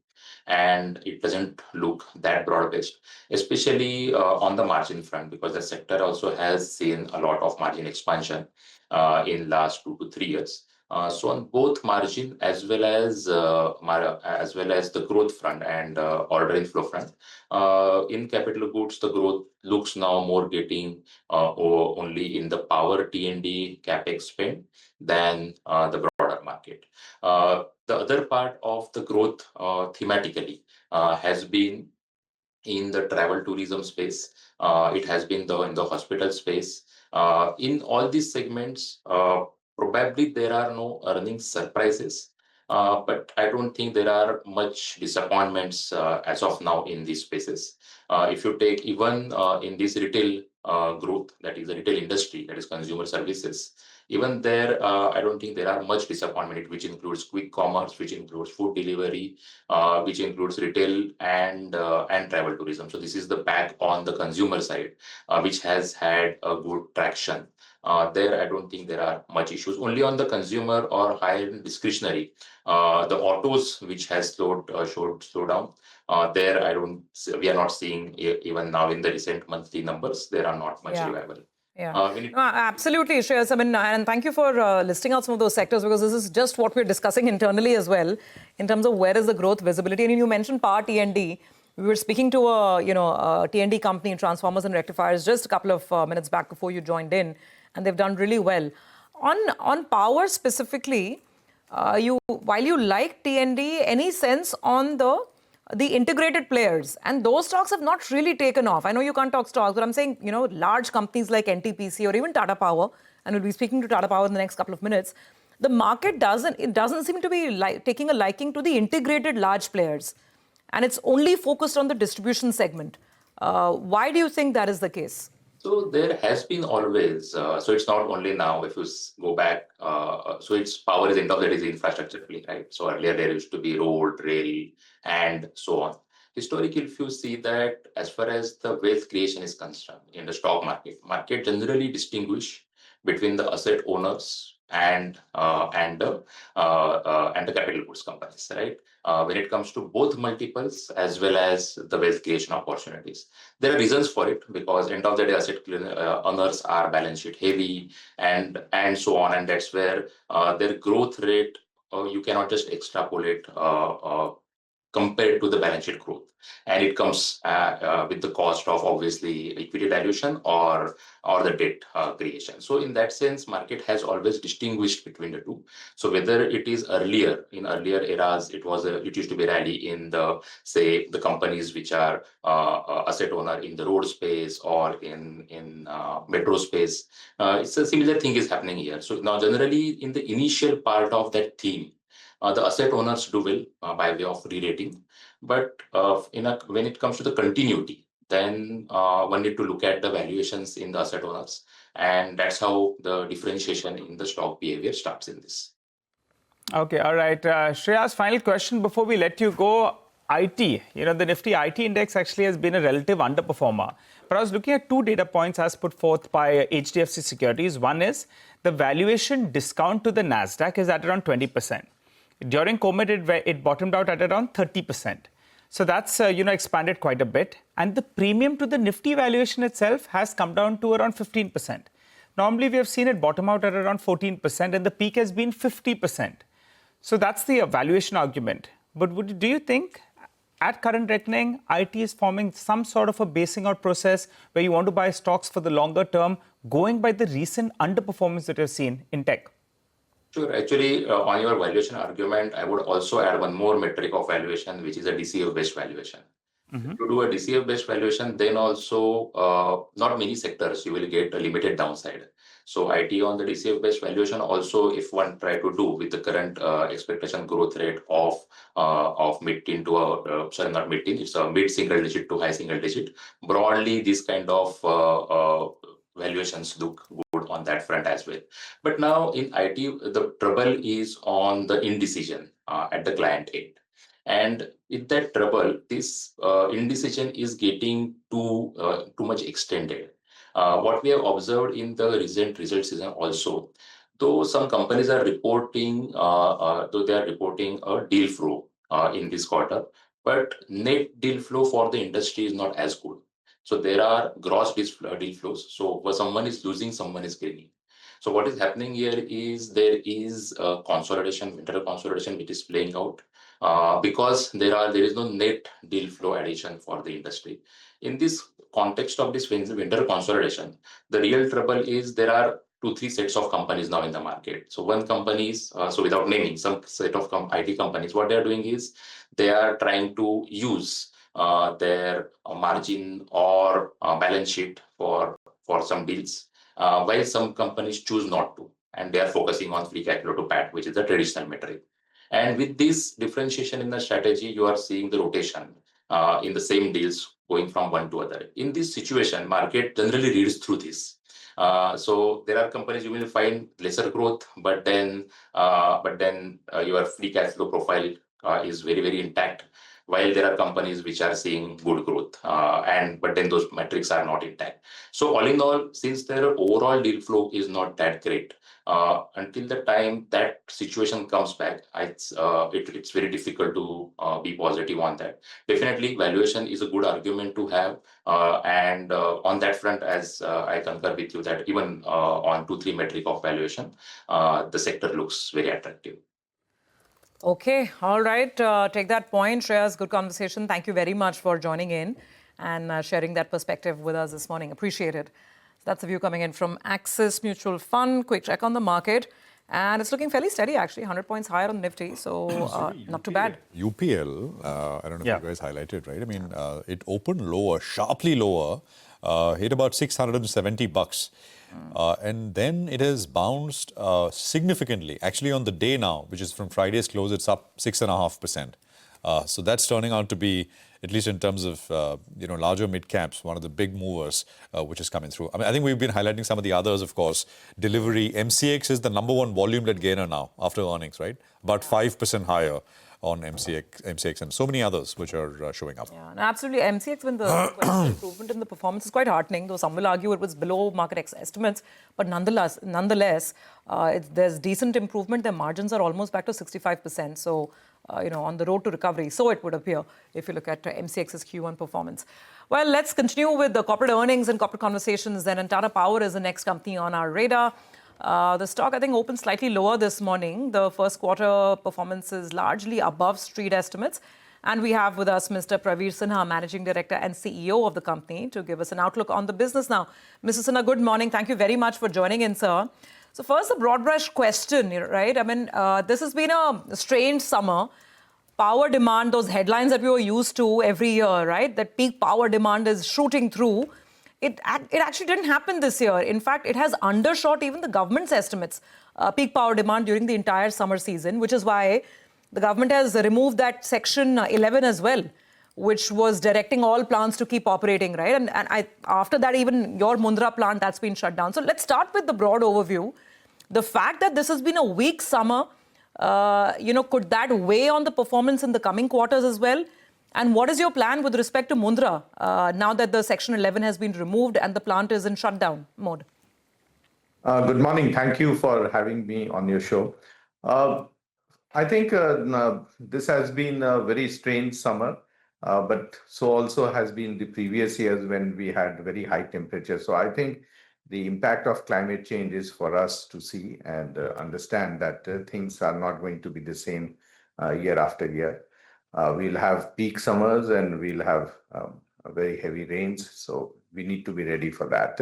and it doesn't look that broad-based, especially on the margin front, because the sector also has seen a lot of margin expansion in last 2 to 3 years. So on both margin as well as the growth front and order inflow front, in capital goods, the growth looks now more getting only in the power T&D capex spend than the broader market. The other part of the growth thematically has been in the travel tourism space. It has been in the hospital space. In all these segments, probably there are no earnings surprises, but I don't think there are much disappointments as of now in these spaces. If you take even in this retail growth, that is the retail industry, that is consumer services, even there, I don't think there are much disappointment, which includes quick commerce, which includes food delivery, which includes retail and travel tourism. So this is the back on the consumer side, which has had a good traction. There, I don't think there are much issues. Only on the consumer or high-end discretionary, the autos, which has showed slowdown. There, we are not seeing even now in the recent monthly numbers. There are not much revival. Yeah, absolutely, Shreyas. I mean, and thank you for listing out some of those sectors, because this is just what we're discussing internally as well, in terms of where is the growth visibility. And you mentioned power T&D. We were speaking to a T&D company, transformers and rectifiers, just a couple of minutes back before you joined in, and they've done really well. On power specifically, while you like T&D, any sense on the the integrated players, and those stocks have not really taken off. I know you can't talk stocks, but I'm saying, large companies like NTPC or even Tata Power, and we'll be speaking to Tata Power in the next couple of minutes, the market doesn't seem to be taking a liking to the integrated large players, and it's only focused on the distribution segment. Why do you think that is the case? So there has been always, so it's not only now, if you go back, so it's power is end of the day is infrastructure play, right? So earlier there used to be road, rail, and so on. Historically, if you see that as far as the wealth creation is concerned in the stock market generally distinguish between the asset owners and the capital goods companies, right? When it comes to both multiples as well as the wealth creation opportunities. There are reasons for it because end of the day asset owners are balance sheet heavy and so on, and that's where their growth rate you cannot just extrapolate compared to the balance sheet growth, and it comes with the cost of obviously equity dilution or the debt creation. So in that sense, market has always distinguished between the two. So whether it is earlier eras, it used to be rally in the companies which are asset owner in the road space or in metro space. It's a similar thing is happening here. So now generally in the initial part of that theme, the asset owners do well by way of re-rating, but when it comes to the continuity, then one need to look at the valuations in the asset owners, and that's how the differentiation in the stock behavior starts in this. Okay, all right. Shreya's final question before we let you go. IT, the Nifty IT index actually has been a relative underperformer. But I was looking at two data points as put forth by HDFC Securities. One is the valuation discount to the NASDAQ is at around 20%. During COVID, it bottomed out at around 30%. So that's, expanded quite a bit. And the premium to the Nifty valuation itself has come down to around 15%. Normally, we have seen it bottom out at around 14%, and the peak has been 50%. So that's the valuation argument. But do you think, at current reckoning, IT is forming some sort of a basing out process where you want to buy stocks for the longer term, going by the recent underperformance that you've seen in tech? Sure. Actually, on your valuation argument, I would also add one more metric of valuation, which is a DCF-based valuation. Mm-hmm. To do a DCF-based valuation, then also not many sectors you will get a limited downside. So IT on the DCF-based valuation also, if one try to do with the current expectation growth rate of mid-teen to not mid-teen, it's a mid-single digit to high single digit. Broadly, this kind of valuations look good on that front as well. But now in IT, the trouble is on the indecision at the client end. And with that trouble, this indecision is getting too much extended. What we have observed in the recent result season also, though some companies are reporting, a deal flow in this quarter, but net deal flow for the industry is not as good. So there are gross deal flows. So where someone is losing, someone is gaining. So what is happening here is there is a consolidation, winter consolidation, which is playing out because there is no net deal flow addition for the industry. In this context of this winter consolidation, the real trouble is there are 2-3 sets of companies now in the market. So one company is, so without naming, some set of IT companies, what they are doing is they are trying to use their margin or balance sheet for some deals, while some companies choose not to, and they are focusing on free cash flow to PAT, which is the traditional metric. And with this differentiation in the strategy, you are seeing the rotation in the same deals going from one to other. In this situation, market generally reads through this. So there are companies you will find lesser growth, but then your free cash flow profile is very, very intact. While there are companies which are seeing good growth, but then those metrics are not intact. So all in all, since their overall deal flow is not that great, until the time that situation comes back, it's very difficult to be positive on that. Definitely, valuation is a good argument to have, and on that front, as I concur with you that even on 2-3 metric of valuation, the sector looks very attractive. Okay, all right. Take that point. Shreya's good conversation. Thank you very much for joining in and sharing that perspective with us this morning. Appreciate it. So that's the view coming in from Axis Mutual Fund. Quick check on the market. And it's looking fairly steady, actually, 100 points higher on Nifty, so not too bad. UPL, I don't know if you guys highlighted, right? I mean, it opened lower, sharply lower, hit about $670. And then it has bounced significantly. Actually, on the day now, which is from Friday's close, it's up 6.5%. So that's turning out to be, at least in terms of larger mid caps, one of the big movers which is coming through. I mean, I think we've been highlighting some of the others, of course. Delivery, MCX is the #1 volume-led gainer now after earnings, right? About 5% higher on MCX and so many others which are showing up. Yeah, no, absolutely. MCX, when the improvement in the performance is quite heartening, though some will argue it was below market estimates. But nonetheless, there's decent improvement. Their margins are almost back to 65%. So, on the road to recovery. So it would appear if you look at MCX's Q1 performance. Well, let's continue with the corporate earnings and corporate conversations then. And Tata Power is the next company on our radar. The stock, I think, opened slightly lower this morning. The first quarter performance is largely above street estimates. And we have with us Mr. Praveer Sinha, Managing Director and CEO of the company, to give us an outlook on the business now. Mr. Sinha, good morning. Thank you very much for joining in, sir. So first, the broad brush question, right? I mean, this has been a strange summer. Power demand, those headlines that we were used to every year, right? That peak power demand is shooting through. It actually didn't happen this year. In fact, it has undershot even the government's estimates, peak power demand during the entire summer season, which is why the government has removed that Section 11 as well, which was directing all plants to keep operating, right? And after that, even your Mundra plant, that's been shut down. So let's start with the broad overview. The fact that this has been a weak summer, could that weigh on the performance in the coming quarters as well? And what is your plan with respect to Mundra now that the Section 11 has been removed and the plant is in shutdown mode? Good morning. Thank you for having me on your show. I think this has been a very strange summer, but so also has been the previous years when we had very high temperatures. So I think the impact of climate change is for us to see and understand that things are not going to be the same year after year. We'll have peak summers and we'll have very heavy rains. So we need to be ready for that.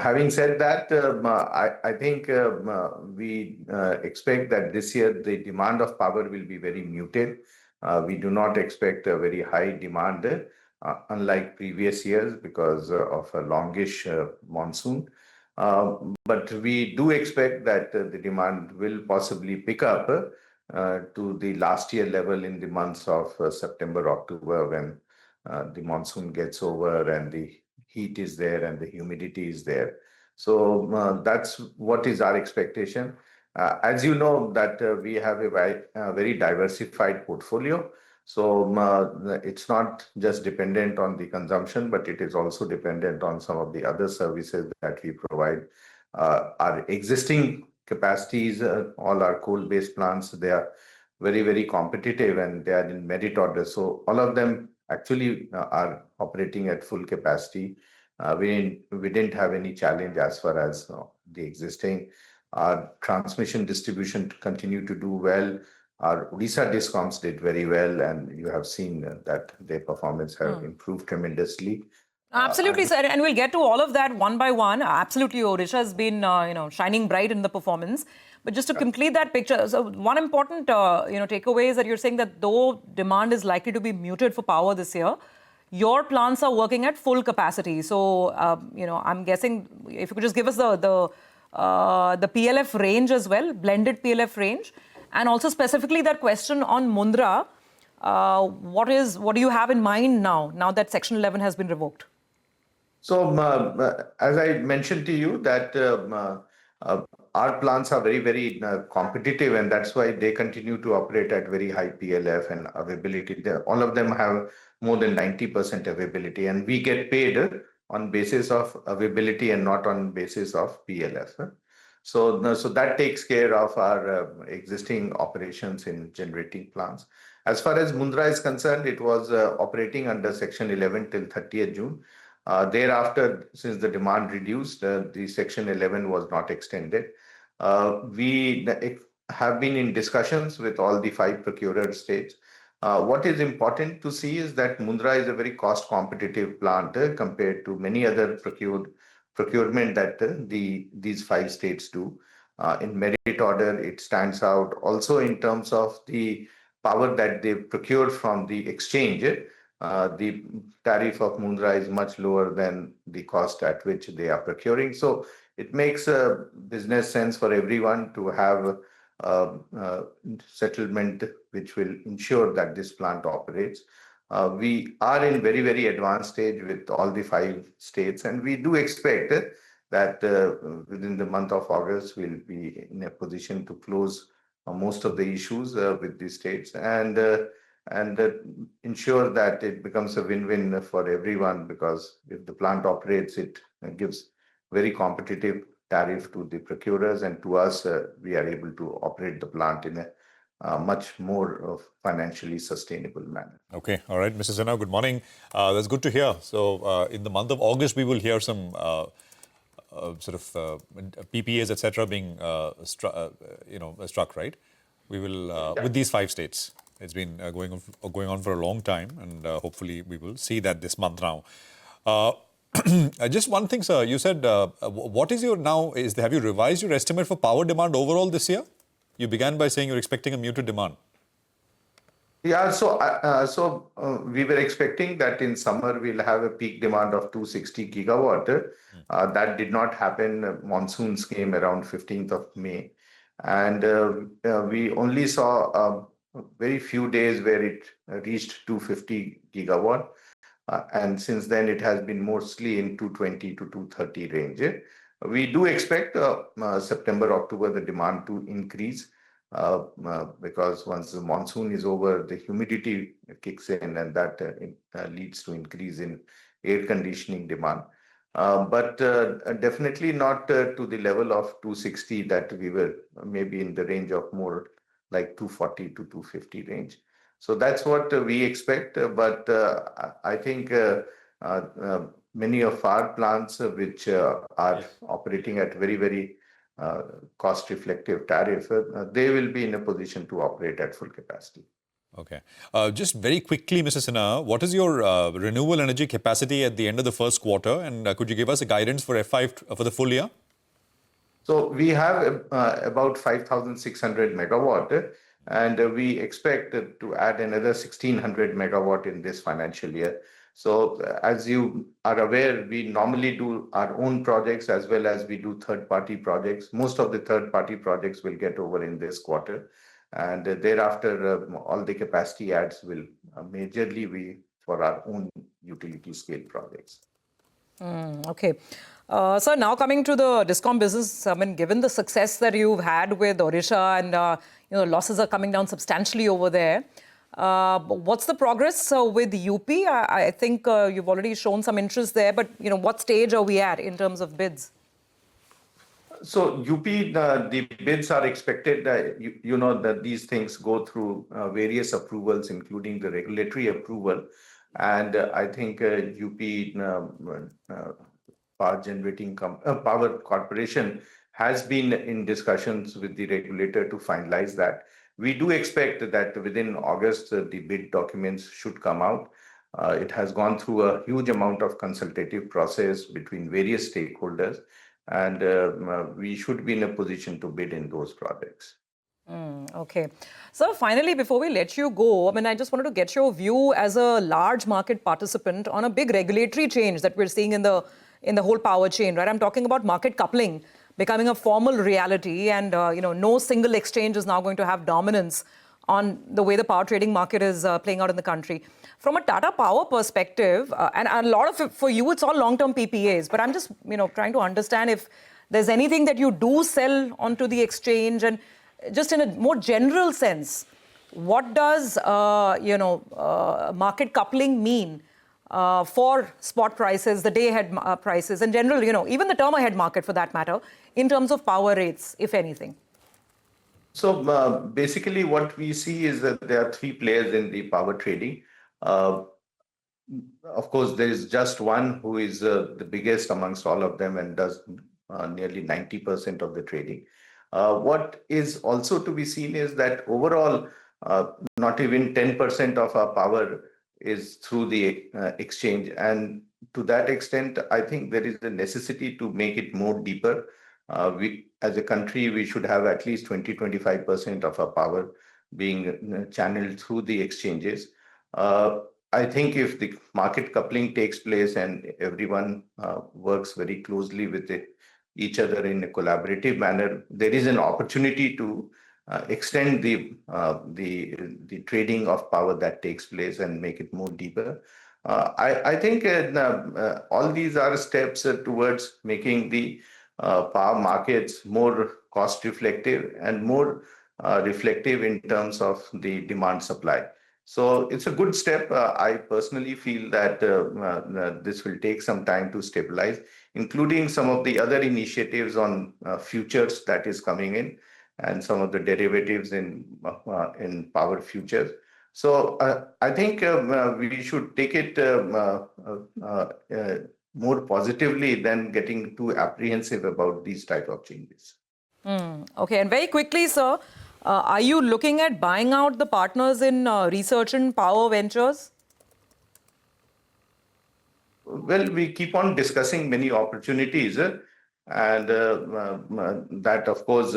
Having said that, I think we expect that this year the demand of power will be very muted. We do not expect a very high demand, unlike previous years because of a longish monsoon. But we do expect that the demand will possibly pick up to the last year level in the months of September, October, when the monsoon gets over and the heat is there and the humidity is there. So that's what is our expectation. As you know, that we have a very diversified portfolio. So it's not just dependent on the consumption, but it is also dependent on some of the other services that we provide. Our existing capacities, all our coal-based plants, they are very, very competitive and they are in merit order. So all of them actually are operating at full capacity. We didn't have any challenge as far as the existing. Our transmission distribution continue to do well. Our Odisha discoms did very well, and you have seen that their performance have improved tremendously. Absolutely, sir. And we'll get to all of that one by one. Absolutely, Odisha has been, shining bright in the performance. But just to complete that picture, so one important, takeaway is that you're saying that though demand is likely to be muted for power this year, your plants are working at full capacity. So, I'm guessing if you could just give us the PLF range as well, blended PLF range, and also specifically that question on Mundra, what do you have in mind now that Section 11 has been revoked? So, as I mentioned to you, that our plants are very, very competitive, and that's why they continue to operate at very high PLF and availability. All of them have more than 90% availability, and we get paid on basis of availability and not on basis of PLF. So that takes care of our existing operations in generating plants. As far as Mundra is concerned, it was operating under Section 11 till 30th June. Thereafter, since the demand reduced, the Section 11 was not extended. We have been in discussions with all the 5 procurer states. What is important to see is that Mundra is a very cost competitive plant compared to many other procurement that these 5 states do. in merit order, it stands out. Also, in terms of the power that they procured from the exchange, the tariff of Mundra is much lower than the cost at which they are procuring. So it makes a business sense for everyone to have settlement which will ensure that this plant operates. We are in very, very advanced stage with all the 5 states, and we do expect that within the month of August, we'll be in a position to close most of the issues with the states and ensure that it becomes a win-win for everyone, because if the plant operates, it gives very competitive tariff to the procurers, and to us, we are able to operate the plant in a much more financially sustainable manner. Okay, all right, Mr. Sinha, good morning. That's good to hear. So in the month of August, we will hear some PPAs, etc., being struck, right? We will with these 5 states. It's been going on for a long time, and hopefully we will see that this month now. Just one thing, sir. You said, what is your now? Have you revised your estimate for power demand overall this year? You began by saying you're expecting a muted demand. Yeah, so we were expecting that in summer we'll have a peak demand of 260 gigawatt. That did not happen. Monsoons came around 15th of May. And we only saw very few days where it reached 250 gigawatt. And since then, it has been mostly in 220 to 230 range. We do expect September, October, the demand to increase because once the monsoon is over, the humidity kicks in, and that leads to increase in air conditioning demand. But definitely not to the level of 260 that we were maybe in the range of more like 240 to 250 range. So that's what we expect. But I think many of our plants which are operating at very, very cost-reflective tariff, they will be in a position to operate at full capacity. Okay. Just very quickly, Mr. Sinha, what is your renewable energy capacity at the end of the first quarter? And could you give us a guidance for F5 for the full year? So we have about 5,600 megawatt, and we expect to add another 1,600 megawatt in this financial year. So as you are aware, we normally do our own projects as well as we do third-party projects. Most of the third-party projects will get over in this quarter. And thereafter, all the capacity adds will majorly be for our own utility scale projects. Okay. So now coming to the DISCOM business, I mean, given the success that you've had with Odisha and losses are coming down substantially over there, what's the progress with UP? I think you've already shown some interest there, but what stage are we at in terms of bids? So UP, the bids are expected, that these things go through various approvals, including the regulatory approval. And I think UP Power Corporation has been in discussions with the regulator to finalize that. We do expect that within August, the bid documents should come out. It has gone through a huge amount of consultative process between various stakeholders, and we should be in a position to bid in those projects. Okay. So finally, before we let you go, I mean, I just wanted to get your view as a large market participant on a big regulatory change that we're seeing in the whole power chain, right? I'm talking about market coupling becoming a formal reality, and no single exchange is now going to have dominance on the way the power trading market is playing out in the country. From a Tata Power perspective, and a lot of it for you, it's all long-term PPAs, but I'm just trying to understand if there's anything that you do sell onto the exchange, and just in a more general sense, what does market coupling mean for spot prices, the day-ahead prices, and general, even the term-ahead market for that matter, in terms of power rates, if anything? So basically what we see is that there are 3 players in the power trading. Of course, there is just one who is the biggest amongst all of them and does nearly 90% of the trading. What is also to be seen is that overall, not even 10% of our power is through the exchange. And to that extent, I think there is a necessity to make it more deeper. we, as a country, we should have at least 20-25% of our power being channeled through the exchanges. I think if the market coupling takes place and everyone works very closely with each other in a collaborative manner, there is an opportunity to extend the trading of power that takes place and make it more deeper. I think all these are steps towards making the power markets more cost reflective and more reflective in terms of the demand supply. So it's a good step. I personally feel that this will take some time to stabilize, including some of the other initiatives on futures that is coming in and some of the derivatives in power futures. So I think we should take it more positively than getting too apprehensive about these type of changes. Okay, and very quickly, sir, are you looking at buying out the partners in research and power ventures? Well, we keep on discussing many opportunities, and that, of course,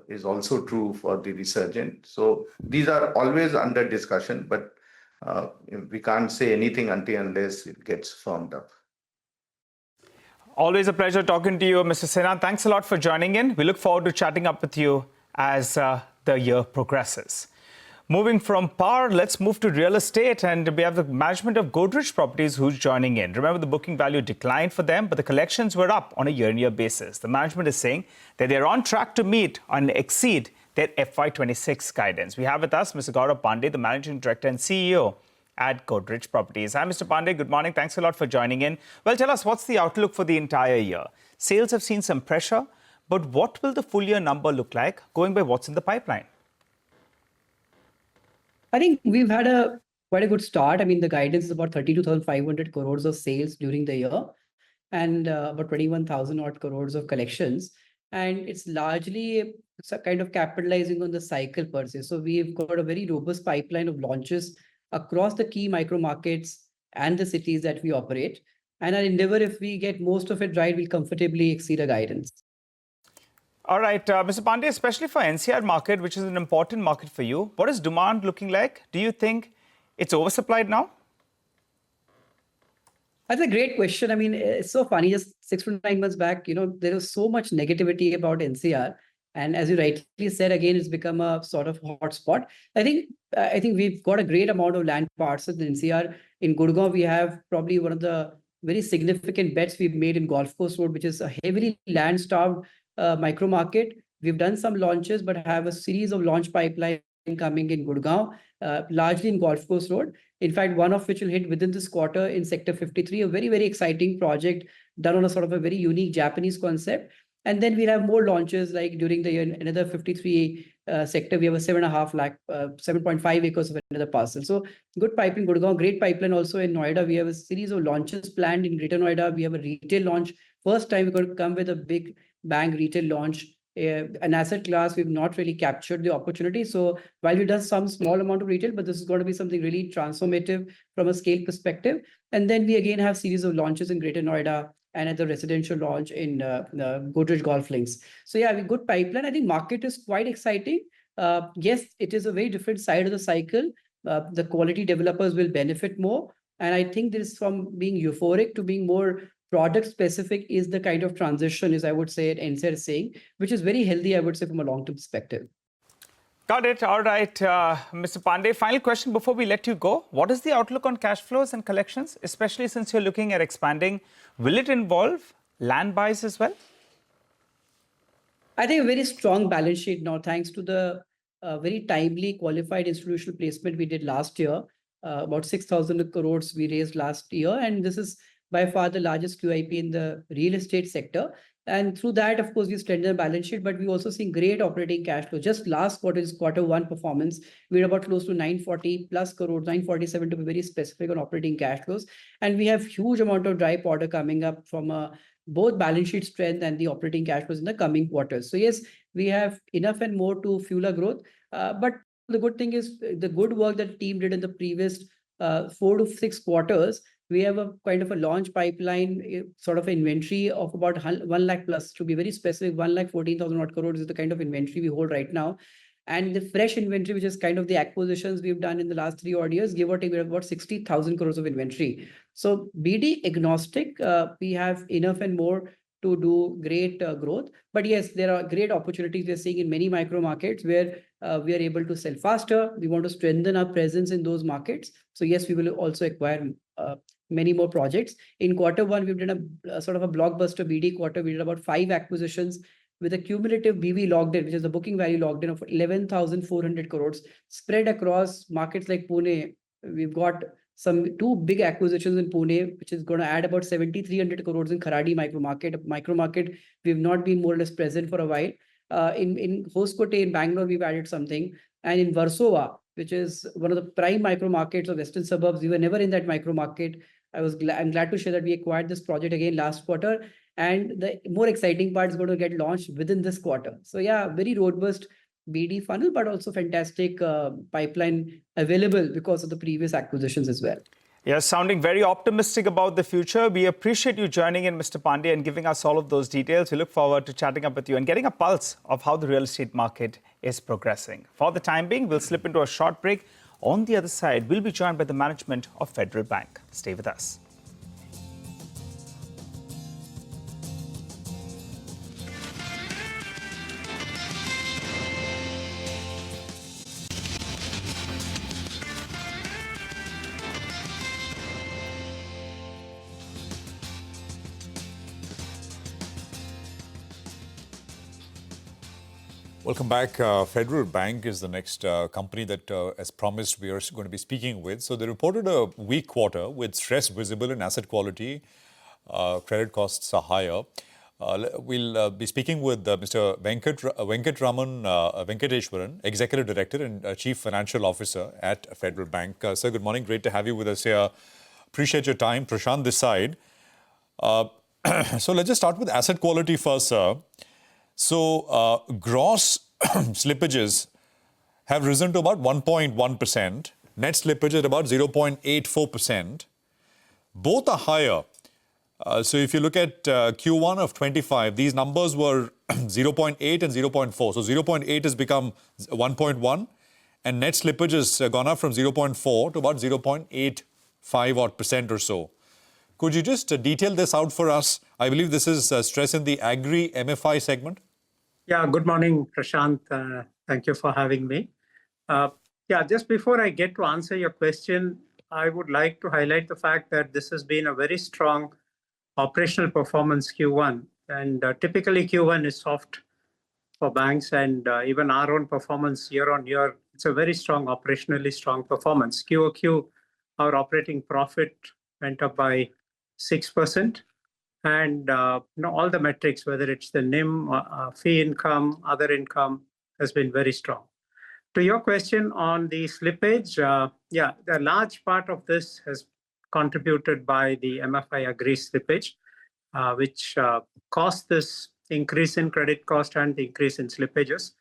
is also true for the resurgent. So these are always under discussion, but we can't say anything unless it gets firmed up. Always a pleasure talking to you, Mr. Sinha. Thanks a lot for joining in. We look forward to chatting up with you as the year progresses. Moving from power, let's move to real estate, and we have the management of Godrej Properties who's joining in. Remember, the booking value declined for them, but the collections were up on a year-on-year basis. The management is saying that they're on track to meet and exceed their FY26 guidance. We have with us Mr. Gaurav Pandey, the Managing Director and CEO at Godrej Properties. Hi, Mr. Pandey. Good morning. Thanks a lot for joining in. Well, tell us, what's the outlook for the entire year? Sales have seen some pressure, but what will the full year number look like, going by what's in the pipeline? I think we've had quite a good start. I mean, the guidance is about 32,500 crores of sales during the year and about 21,000 odd crores of collections. And it's largely kind of capitalizing on the cycle per se. So we've got a very robust pipeline of launches across the key micro markets and the cities that we operate. And our endeavor, if we get most of it right, will comfortably exceed our guidance. All right, Mr. Pandey, especially for NCR market, which is an important market for you, what is demand looking like? Do you think it's oversupplied now? That's a great question. I mean, it's so funny. Just 6 to 9 months back, there was so much negativity about NCR. And as you rightly said, again, it's become a sort of hotspot. I think we've got a great amount of land parcels in NCR. In Gurgaon, we have probably one of the very significant bets we've made in Golf Course Road, which is a heavily land-starved micro market. We've done some launches, but have a series of launch pipeline coming in Gurgaon, largely in Golf Course Road. In fact, one of which will hit within this quarter in Sector 53, a very, very exciting project done on a sort of a very unique Japanese concept. And then we'll have more launches like during the year, another 53 sector, we have a 7.5 acres of another parcel. So good pipeline, Gurgaon, great pipeline also in Noida. We have a series of launches planned in Greater Noida. We have a retail launch. First time we're going to come with a big bang retail launch. An asset class we've not really captured the opportunity. So while we've done some small amount of retail, but this is going to be something really transformative from a scale perspective. And then we again have series of launches in Greater Noida and at the residential launch in the Godrej Golf Links. So yeah, we have a good pipeline. I think market is quite exciting. Yes, it is a very different side of the cycle. The quality developers will benefit more. And I think this from being euphoric to being more product specific is the kind of transition, as I would say, at NCR is saying, which is very healthy, I would say, from a long-term perspective. Got it. All right, Mr. Pandey, final question before we let you go. What is the outlook on cash flows and collections, especially since you're looking at expanding? Will it involve land buys as well? I think a very strong balance sheet now, thanks to the very timely qualified institutional placement we did last year. About 6,000 crores we raised last year. And this is by far the largest QIP in the real estate sector. And through that, of course, we strengthened the balance sheet, but we also seen great operating cash flow. Just last quarter one performance, we were about close to 940 plus crores, 947 to be very specific on operating cash flows. And we have huge amount of dry powder coming up from both balance sheet strength and the operating cash flows in the coming quarters. So yes, we have enough and more to fuel our growth. But the good thing is the good work that the team did in the previous 4 to 6 quarters, we have a kind of a launch pipeline, sort of inventory of about 1 lakh plus. To be very specific, 1,14,000 odd crores is the kind of inventory we hold right now. And the fresh inventory, which is kind of the acquisitions we've done in the last 3 odd years, give or take, we have about 60,000 crores of inventory. So BD agnostic, we have enough and more to do great growth. But yes, there are great opportunities we are seeing in many micro markets where we are able to sell faster. We want to strengthen our presence in those markets. So yes, we will also acquire many more projects. In Q1, we've done a sort of a blockbuster BD quarter. We did about 5 acquisitions with a cumulative BV logged in, which is the booking value logged in of 11,400 crores spread across markets like Pune. We've got 2 big acquisitions in Pune, which is going to add about 7,300 crores in Kharadi micro market. We've not been more or less present for a while. In Hoskote in Bangalore, we've added something. And in Warsaw, which is one of the prime micro markets of western suburbs, we were never in that micro market. I'm glad to share that we acquired this project again last quarter. And the more exciting part is going to get launched within this quarter. So yeah, very robust BD funnel, but also fantastic pipeline available because of the previous acquisitions as well. You're sounding very optimistic about the future. We appreciate you joining in, Mr. Pandey, and giving us all of those details. We look forward to chatting up with you and getting a pulse of how the real estate market is progressing. For the time being, we'll slip into a short break. On the other side, we'll be joined by the management of Federal Bank. Stay with us. Welcome back. Federal Bank is the next company that, as promised, we are going to be speaking with. So they reported a weak quarter with stress visible in asset quality. Credit costs are higher. We'll be speaking with Mr. Venkateshwaran, Executive Director and Chief Financial Officer at Federal Bank. Sir, good morning. Great to have you with us here. Appreciate your time. Prashant this side. So let's just start with asset quality first, sir. So gross slippages have risen to about 1.1%. Net slippage at about 0.84%. Both are higher. So if you look at Q1 of 25, these numbers were 0.8 and 0.4. So 0.8 has become 1.1 and net slippage has gone up from 0.4 to about 0.85 odd percent or so. Could you just detail this out for us? I believe this is stress in the agri MFI segment. Yeah, good morning, Prashant. Thank you for having me. Yeah, just before I get to answer your question, I would like to highlight the fact that this has been a very strong operational performance Q1. And typically Q1 is soft for banks, and even our own performance year on year, it's a very strong, operationally strong performance. QOQ, our operating profit went up by 6%. And all the metrics, whether it's the NIM, fee income, other income, has been very strong. To your question on the slippage, yeah, the large part of this has contributed by the MFI agri slippage, which caused this increase in credit cost and the increase in slippages.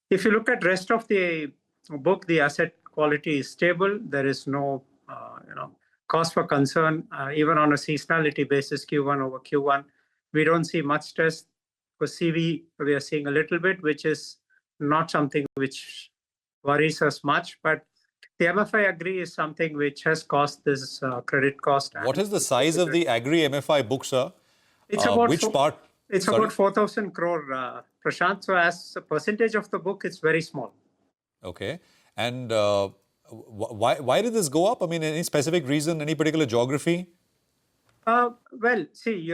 If you look at rest of the book, the asset quality is stable. There is no, cause for concern, even on a seasonality basis, Q1 over Q1. We don't see much stress. For CV, we are seeing a little bit, which is not something which worries us much. But the MFI agri is something which has caused this credit cost. What is the size of the agri MFI book, sir? It's about which part? It's about 4,000 crore, Prashant. So as a percentage of the book, it's very small. Okay. And why did this go up? I mean, any specific reason, any particular geography? Well, see,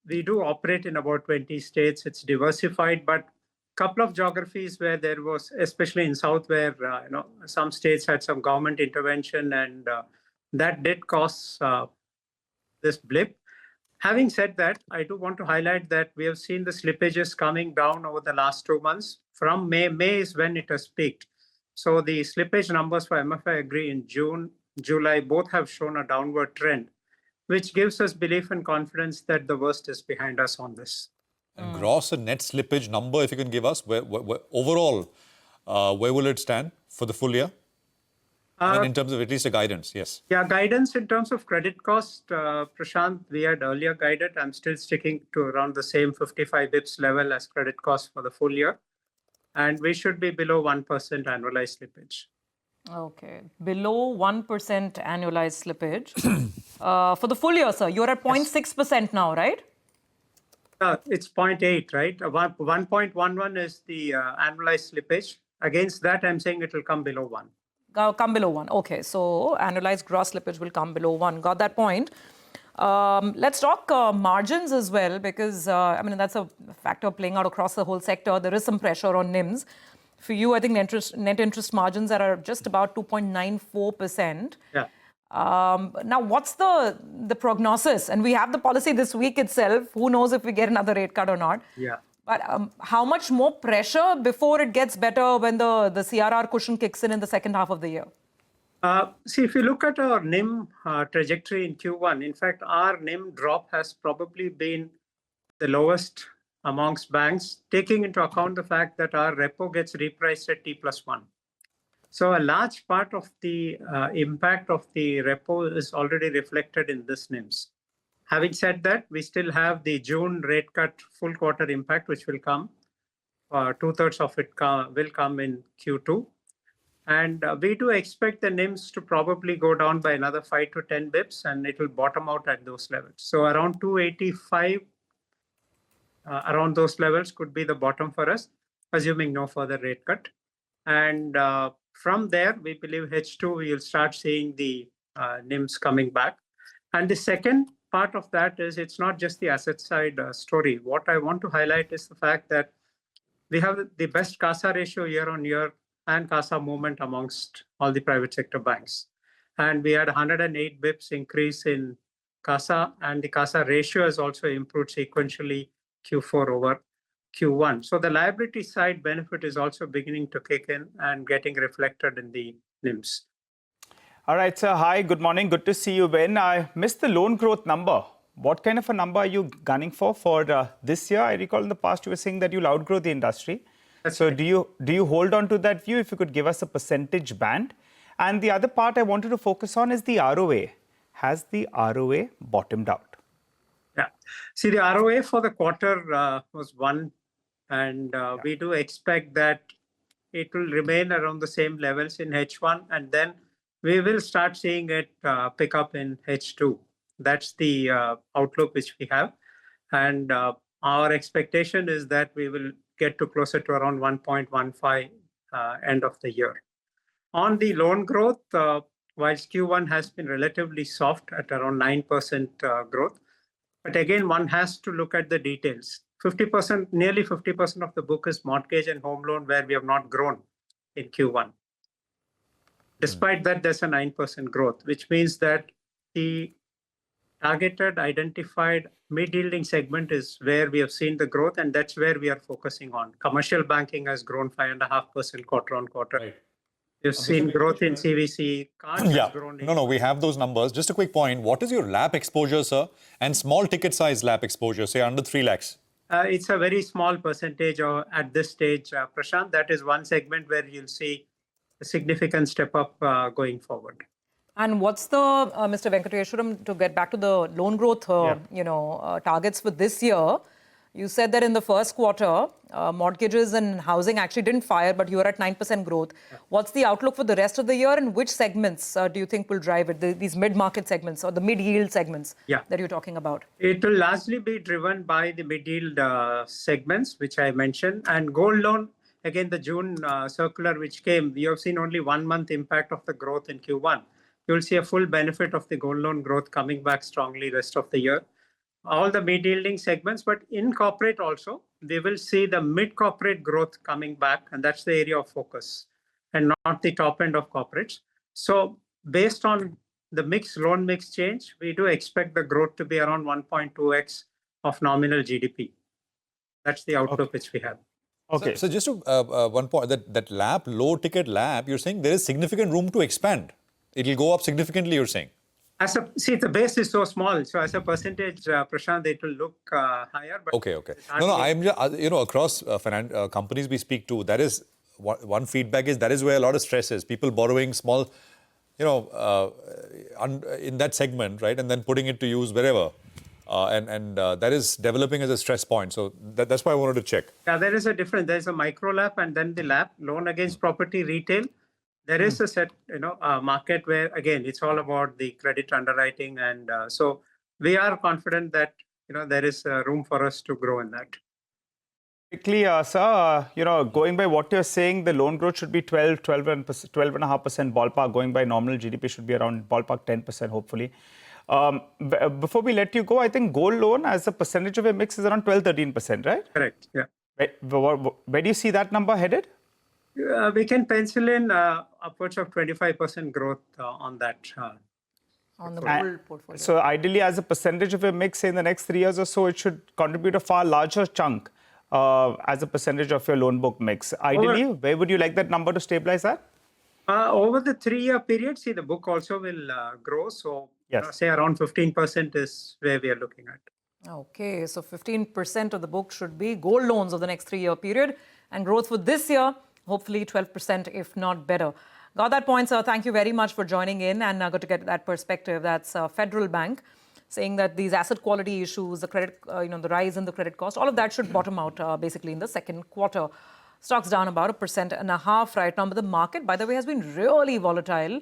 we do operate in about 20 states. It's diversified, but a couple of geographies where there was, especially in South, where some states had some government intervention, and that did cause this blip. Having said that, I do want to highlight that we have seen the slippages coming down over the last 2 months. From May is when it has peaked. So the slippage numbers for MFI agri in June, July, both have shown a downward trend, which gives us belief and confidence that the worst is behind us on this. And gross and net slippage number, if you can give us, overall, where will it stand for the full year? in terms of at least a guidance, yes. Yeah, guidance in terms of credit cost, Prashant, we had earlier guided. I'm still sticking to around the same 55 bips level as credit cost for the full year. And we should be below 1% annualized slippage. Okay, below 1% annualized slippage. For the full year, sir, you're at 0.6% now, right? It's 0.8, right? 1.11 is the annualized slippage. Against that, I'm saying it will come below 1. Come below 1. Okay, so annualized gross slippage will come below 1. Got that point. Let's talk margins as well, because I mean that's a factor playing out across the whole sector. There is some pressure on NIMs. For you, I think net interest margins are just about 2.94%. Yeah. Now, what's the prognosis? And we have the policy this week itself. Who knows if we get another rate cut or not? Yeah. But how much more pressure before it gets better when the CRR cushion kicks in the second half of the year? See, if you look at our NIM trajectory in Q1, in fact, our NIM drop has probably been the lowest amongst banks, taking into account the fact that our repo gets repriced at T+1. So a large part of the impact of the repo is already reflected in this NIMs. Having said that, we still have the June rate cut full quarter impact, which will come. 2/3 of it will come in Q2. And we do expect the NIMs to probably go down by another 5 to 10 bips, and it will bottom out at those levels. So around 285, around those levels could be the bottom for us, assuming no further rate cut. And from there, we believe H2, we will start seeing the NIMs coming back. And the second part of that is it's not just the asset side story. What I want to highlight is the fact that we have the best CASA ratio year on year and CASA movement amongst all the private sector banks. And we had 108 bips increase in CASA, and the CASA ratio has also improved sequentially Q4 over Q1. So the liability side benefit is also beginning to kick in and getting reflected in the NIMs. All right, sir. Hi, good morning. Good to see you, Ben. I missed the loan growth number. What kind of a number are you gunning for this year? I recall in the past you were saying that you'll outgrow the industry. So do you hold on to that view? If you could give us a percentage band. And the other part I wanted to focus on is the ROA. Has the ROA bottomed out? Yeah. See, the ROA for the quarter was 1. And we do expect that it will remain around the same levels in H1. And then we will start seeing it pick up in H2. That's the outlook which we have. And our expectation is that we will get to closer to around 1.15 end of the year. On the loan growth, whilst Q1 has been relatively soft at around 9% growth, but again, one has to look at the details. 50%, nearly 50% of the book is mortgage and home loan where we have not grown in Q1. Despite that, there's a 9% growth, which means that the targeted, identified, mid-yielding segment is where we have seen the growth, and that's where we are focusing on. Commercial banking has grown 5.5% quarter on quarter. Right. You've seen growth in CVC. Cards has grown. No, we have those numbers. Just a quick point. What is your LAP exposure, sir? And small ticket size LAP exposure, say under 3 lakhs? It's a very small percentage at this stage, Prashant. That is one segment where you'll see a significant step up going forward. And what's the, Mr. Venkateswaran, to get back to the loan growth, targets for this year? You said that in the first quarter, mortgages and housing actually didn't fire, but you were at 9% growth. What's the outlook for the rest of the year, and which segments do you think will drive it? These mid-market segments or the mid-yield segments that you're talking about? It will largely be driven by the mid-yield segments, which I mentioned. And gold loan, again, the June circular which came, we have seen only 1 month impact of the growth in Q1. You'll see a full benefit of the gold loan growth coming back strongly rest of the year. All the mid-yielding segments, but in corporate also, they will see the mid-corporate growth coming back, and that's the area of focus, and not the top end of corporates. So based on the loan mix change, we do expect the growth to be around 1.2x of nominal GDP. That's the outlook which we have. Okay. So just to, one point, that LAP, low ticket LAP, you're saying there is significant room to expand. It'll go up significantly, you're saying? See, the base is so small, so as a percentage, Prashant, it will look higher. But okay. No, I'm just, across companies we speak to, that is one feedback is that is where a lot of stress is. People borrowing small in that segment, right, and then putting it to use wherever. That is developing as a stress point. So that's why I wanted to check. Yeah, there is a difference. There's a micro LAP and then the LAP, loan against property retail. There is a set, market where, again, it's all about the credit underwriting. And so we are confident that, there is room for us to grow in that. Quickly, sir, going by what you're saying, the loan growth should be 12.5% ballpark. Going by nominal GDP should be around ballpark 10%, hopefully. Before we let you go, I think gold loan as a percentage of a mix is around 12-13%, right? Correct, yeah. Where do you see that number headed? We can pencil in upwards of 25% growth on that. On the gold portfolio. So ideally, as a percentage of a mix, say in the next 3 years or so, it should contribute a far larger chunk as a percentage of your loan book mix. Ideally, where would you like that number to stabilize at? Over the 3-year period, see, the book also will grow. So, say around 15% is where we are looking at. Okay, so 15% of the book should be gold loans over the next 3-year period. And growth for this year, hopefully 12%, if not better. Got that point, sir. Thank you very much for joining in and got to get that perspective. That's Federal Bank saying that these asset quality issues, the credit, the rise in the credit cost, all of that should bottom out basically in the second quarter. Stocks down about 1.5% right now, but the market, by the way, has been really volatile.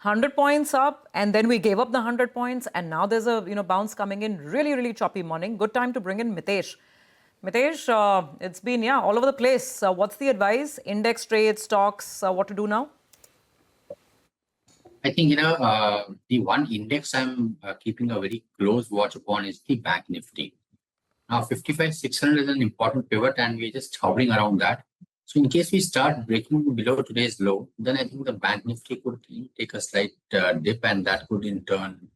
100 points up, and then we gave up the 100 points, and now there's a bounce coming in. Really, really choppy morning. Good time to bring in Mitesh. Mitesh, it's been all over the place. What's the advice? Index trades, stocks, what to do now? I think the one index I'm keeping a very close watch upon is the Bank Nifty. Now 55,600 is an important pivot, and we're just hovering around that. So in case we start breaking below today's low, then I think the Bank Nifty could take a slight dip, and that could in turn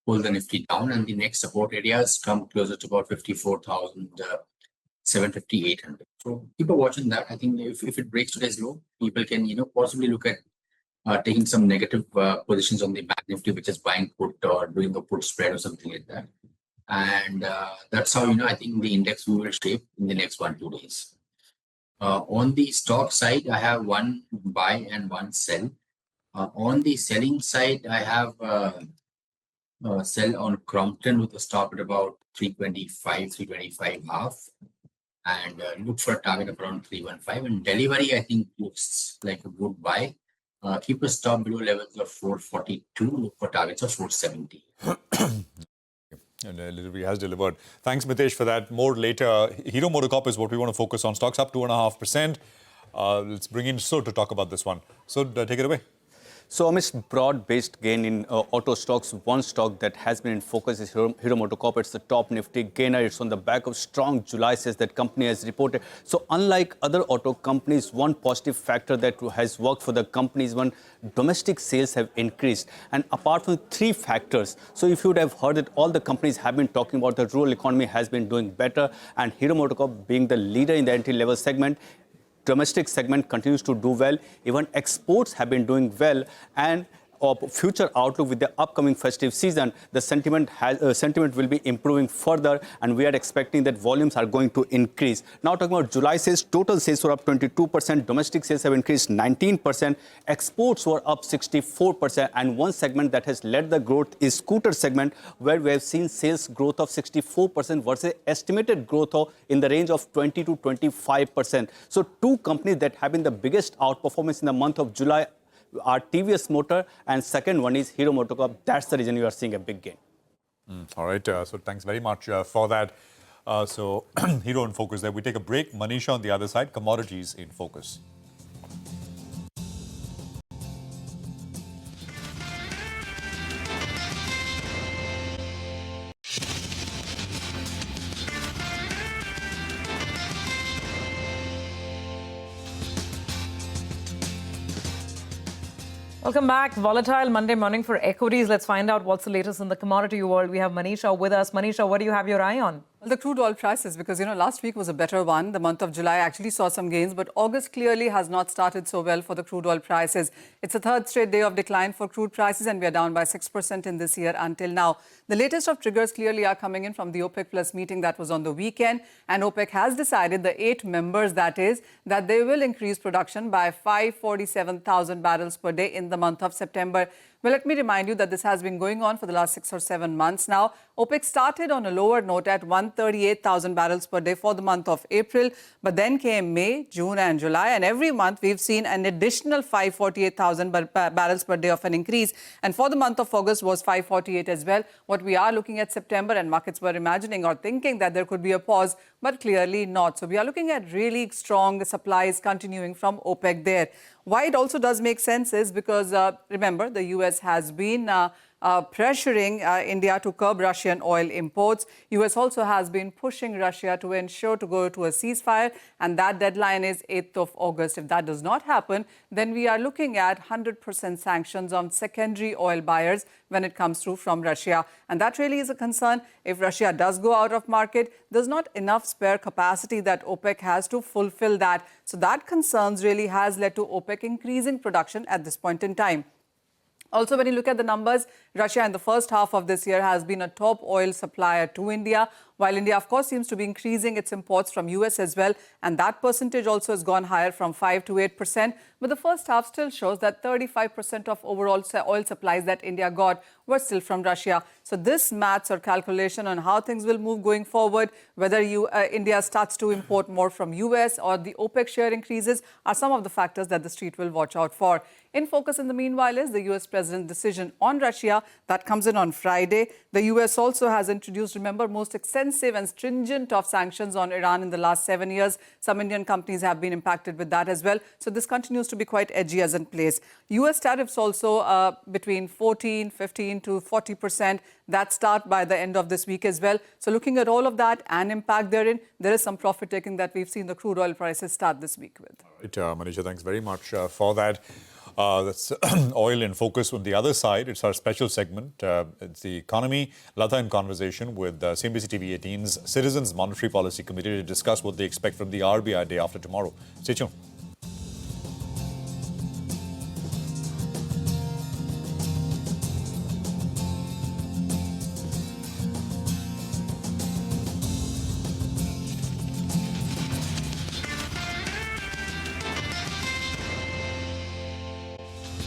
pull the Nifty down. And the next support areas come closer to about 54,750, 800. So keep a watch on that. I think if it breaks today's low, people can possibly look at taking some negative positions on the Bank Nifty, which is buying put or doing a put spread or something like that. And that's how I think the index will shape in the next 1-2 days. On the stock side, I have one buy and one sell. On the selling side, I have sell on Crompton with a stop at about 325.5, and look for a target of around 315. And Delivery, I think, looks like a good buy. Keep a stop below levels of 442. Look for targets of 470. And Delivery has delivered. Thanks, Mitesh, for that. More later. Hero MotoCorp is what we want to focus on. Stocks up 2.5%. Let's bring in Sud to talk about this one. Sud, take it away. So amidst broad-based gain in auto stocks, one stock that has been in focus is Hero MotoCorp. It's the top Nifty gainer. It's on the back of strong July sales that company has reported. So unlike other auto companies, one positive factor that has worked for the company is when domestic sales have increased. And apart from 3 factors, so if you would have heard that all the companies have been talking about the rural economy has been doing better, and Hero MotoCorp being the leader in the entry-level segment, domestic segment continues to do well. Even exports have been doing well, and future outlook with the upcoming festive season, the sentiment will be improving further, and we are expecting that volumes are going to increase. Now talking about July sales, total sales were up 22%, domestic sales have increased 19%, exports were up 64%, and one segment that has led the growth is scooter segment, where we have seen sales growth of 64% versus estimated growth of in the range of 20 to 25%. So 2 companies that have been the biggest outperformance in the month of July are TVS Motor, and second one is Hero MotoCorp. That's the reason you are seeing a big gain. All right, so thanks very much for that. So Hero in focus there. We take a break. Manisha on the other side, commodities in focus. Welcome back. Volatile Monday morning for equities. Let's find out what's the latest in the commodity world. We have Manisha with us. Manisha, what do you have your eye on? Well, the crude oil prices, because, last week was a better one. The month of July actually saw some gains, but August clearly has not started so well for the crude oil prices. It's a third straight day of decline for crude prices, and we are down by 6% in this year until now. The latest of triggers clearly are coming in from the OPEC Plus meeting that was on the weekend, and OPEC has decided, the 8 members that is, that they will increase production by 547,000 barrels per day in the month of September. Well, let me remind you that this has been going on for the last 6 or 7 months now. OPEC started on a lower note at 138,000 barrels per day for the month of April, but then came May, June and July, and every month we've seen an additional 548,000 barrels per day of an increase, and for the month of August was 548 as well. What we are looking at September, and markets were imagining or thinking that there could be a pause, but clearly not. So we are looking at really strong supplies continuing from OPEC there. Why it also does make sense is because, remember, the US has been pressuring India to curb Russian oil imports. US also has been pushing Russia to ensure to go to a ceasefire, and that deadline is 8th of August. If that does not happen, then we are looking at 100% sanctions on secondary oil buyers when it comes through from Russia. And that really is a concern. If Russia does go out of market, there's not enough spare capacity that OPEC has to fulfill that. So that concerns really has led to OPEC increasing production at this point in time. Also, when you look at the numbers, Russia in the first half of this year has been a top oil supplier to India, while India, of course, seems to be increasing its imports from US as well. And that percentage also has gone higher from 5 to 8%. But the first half still shows that 35% of overall oil supplies that India got were still from Russia. So this maths or calculation on how things will move going forward, whether India starts to import more from US or the OPEC share increases, are some of the factors that the street will watch out for. In focus in the meanwhile is the US president's decision on Russia that comes in on Friday. The US also has introduced, remember, most extensive and stringent of sanctions on Iran in the last 7 years. Some Indian companies have been impacted with that as well. So this continues to be quite edgy as in place. US tariffs also between 14, 15 to 40%. That start by the end of this week as well. So looking at all of that and impact therein, there is some profit taking that we've seen the crude oil prices start this week with. Right, Manisha, thanks very much for that. That's oil in focus. On the other side, it's our special segment. It's the economy. Lata in conversation with CNBC-TV18's Citizens Monetary Policy Committee to discuss what they expect from the RBI day after tomorrow. Stay tuned.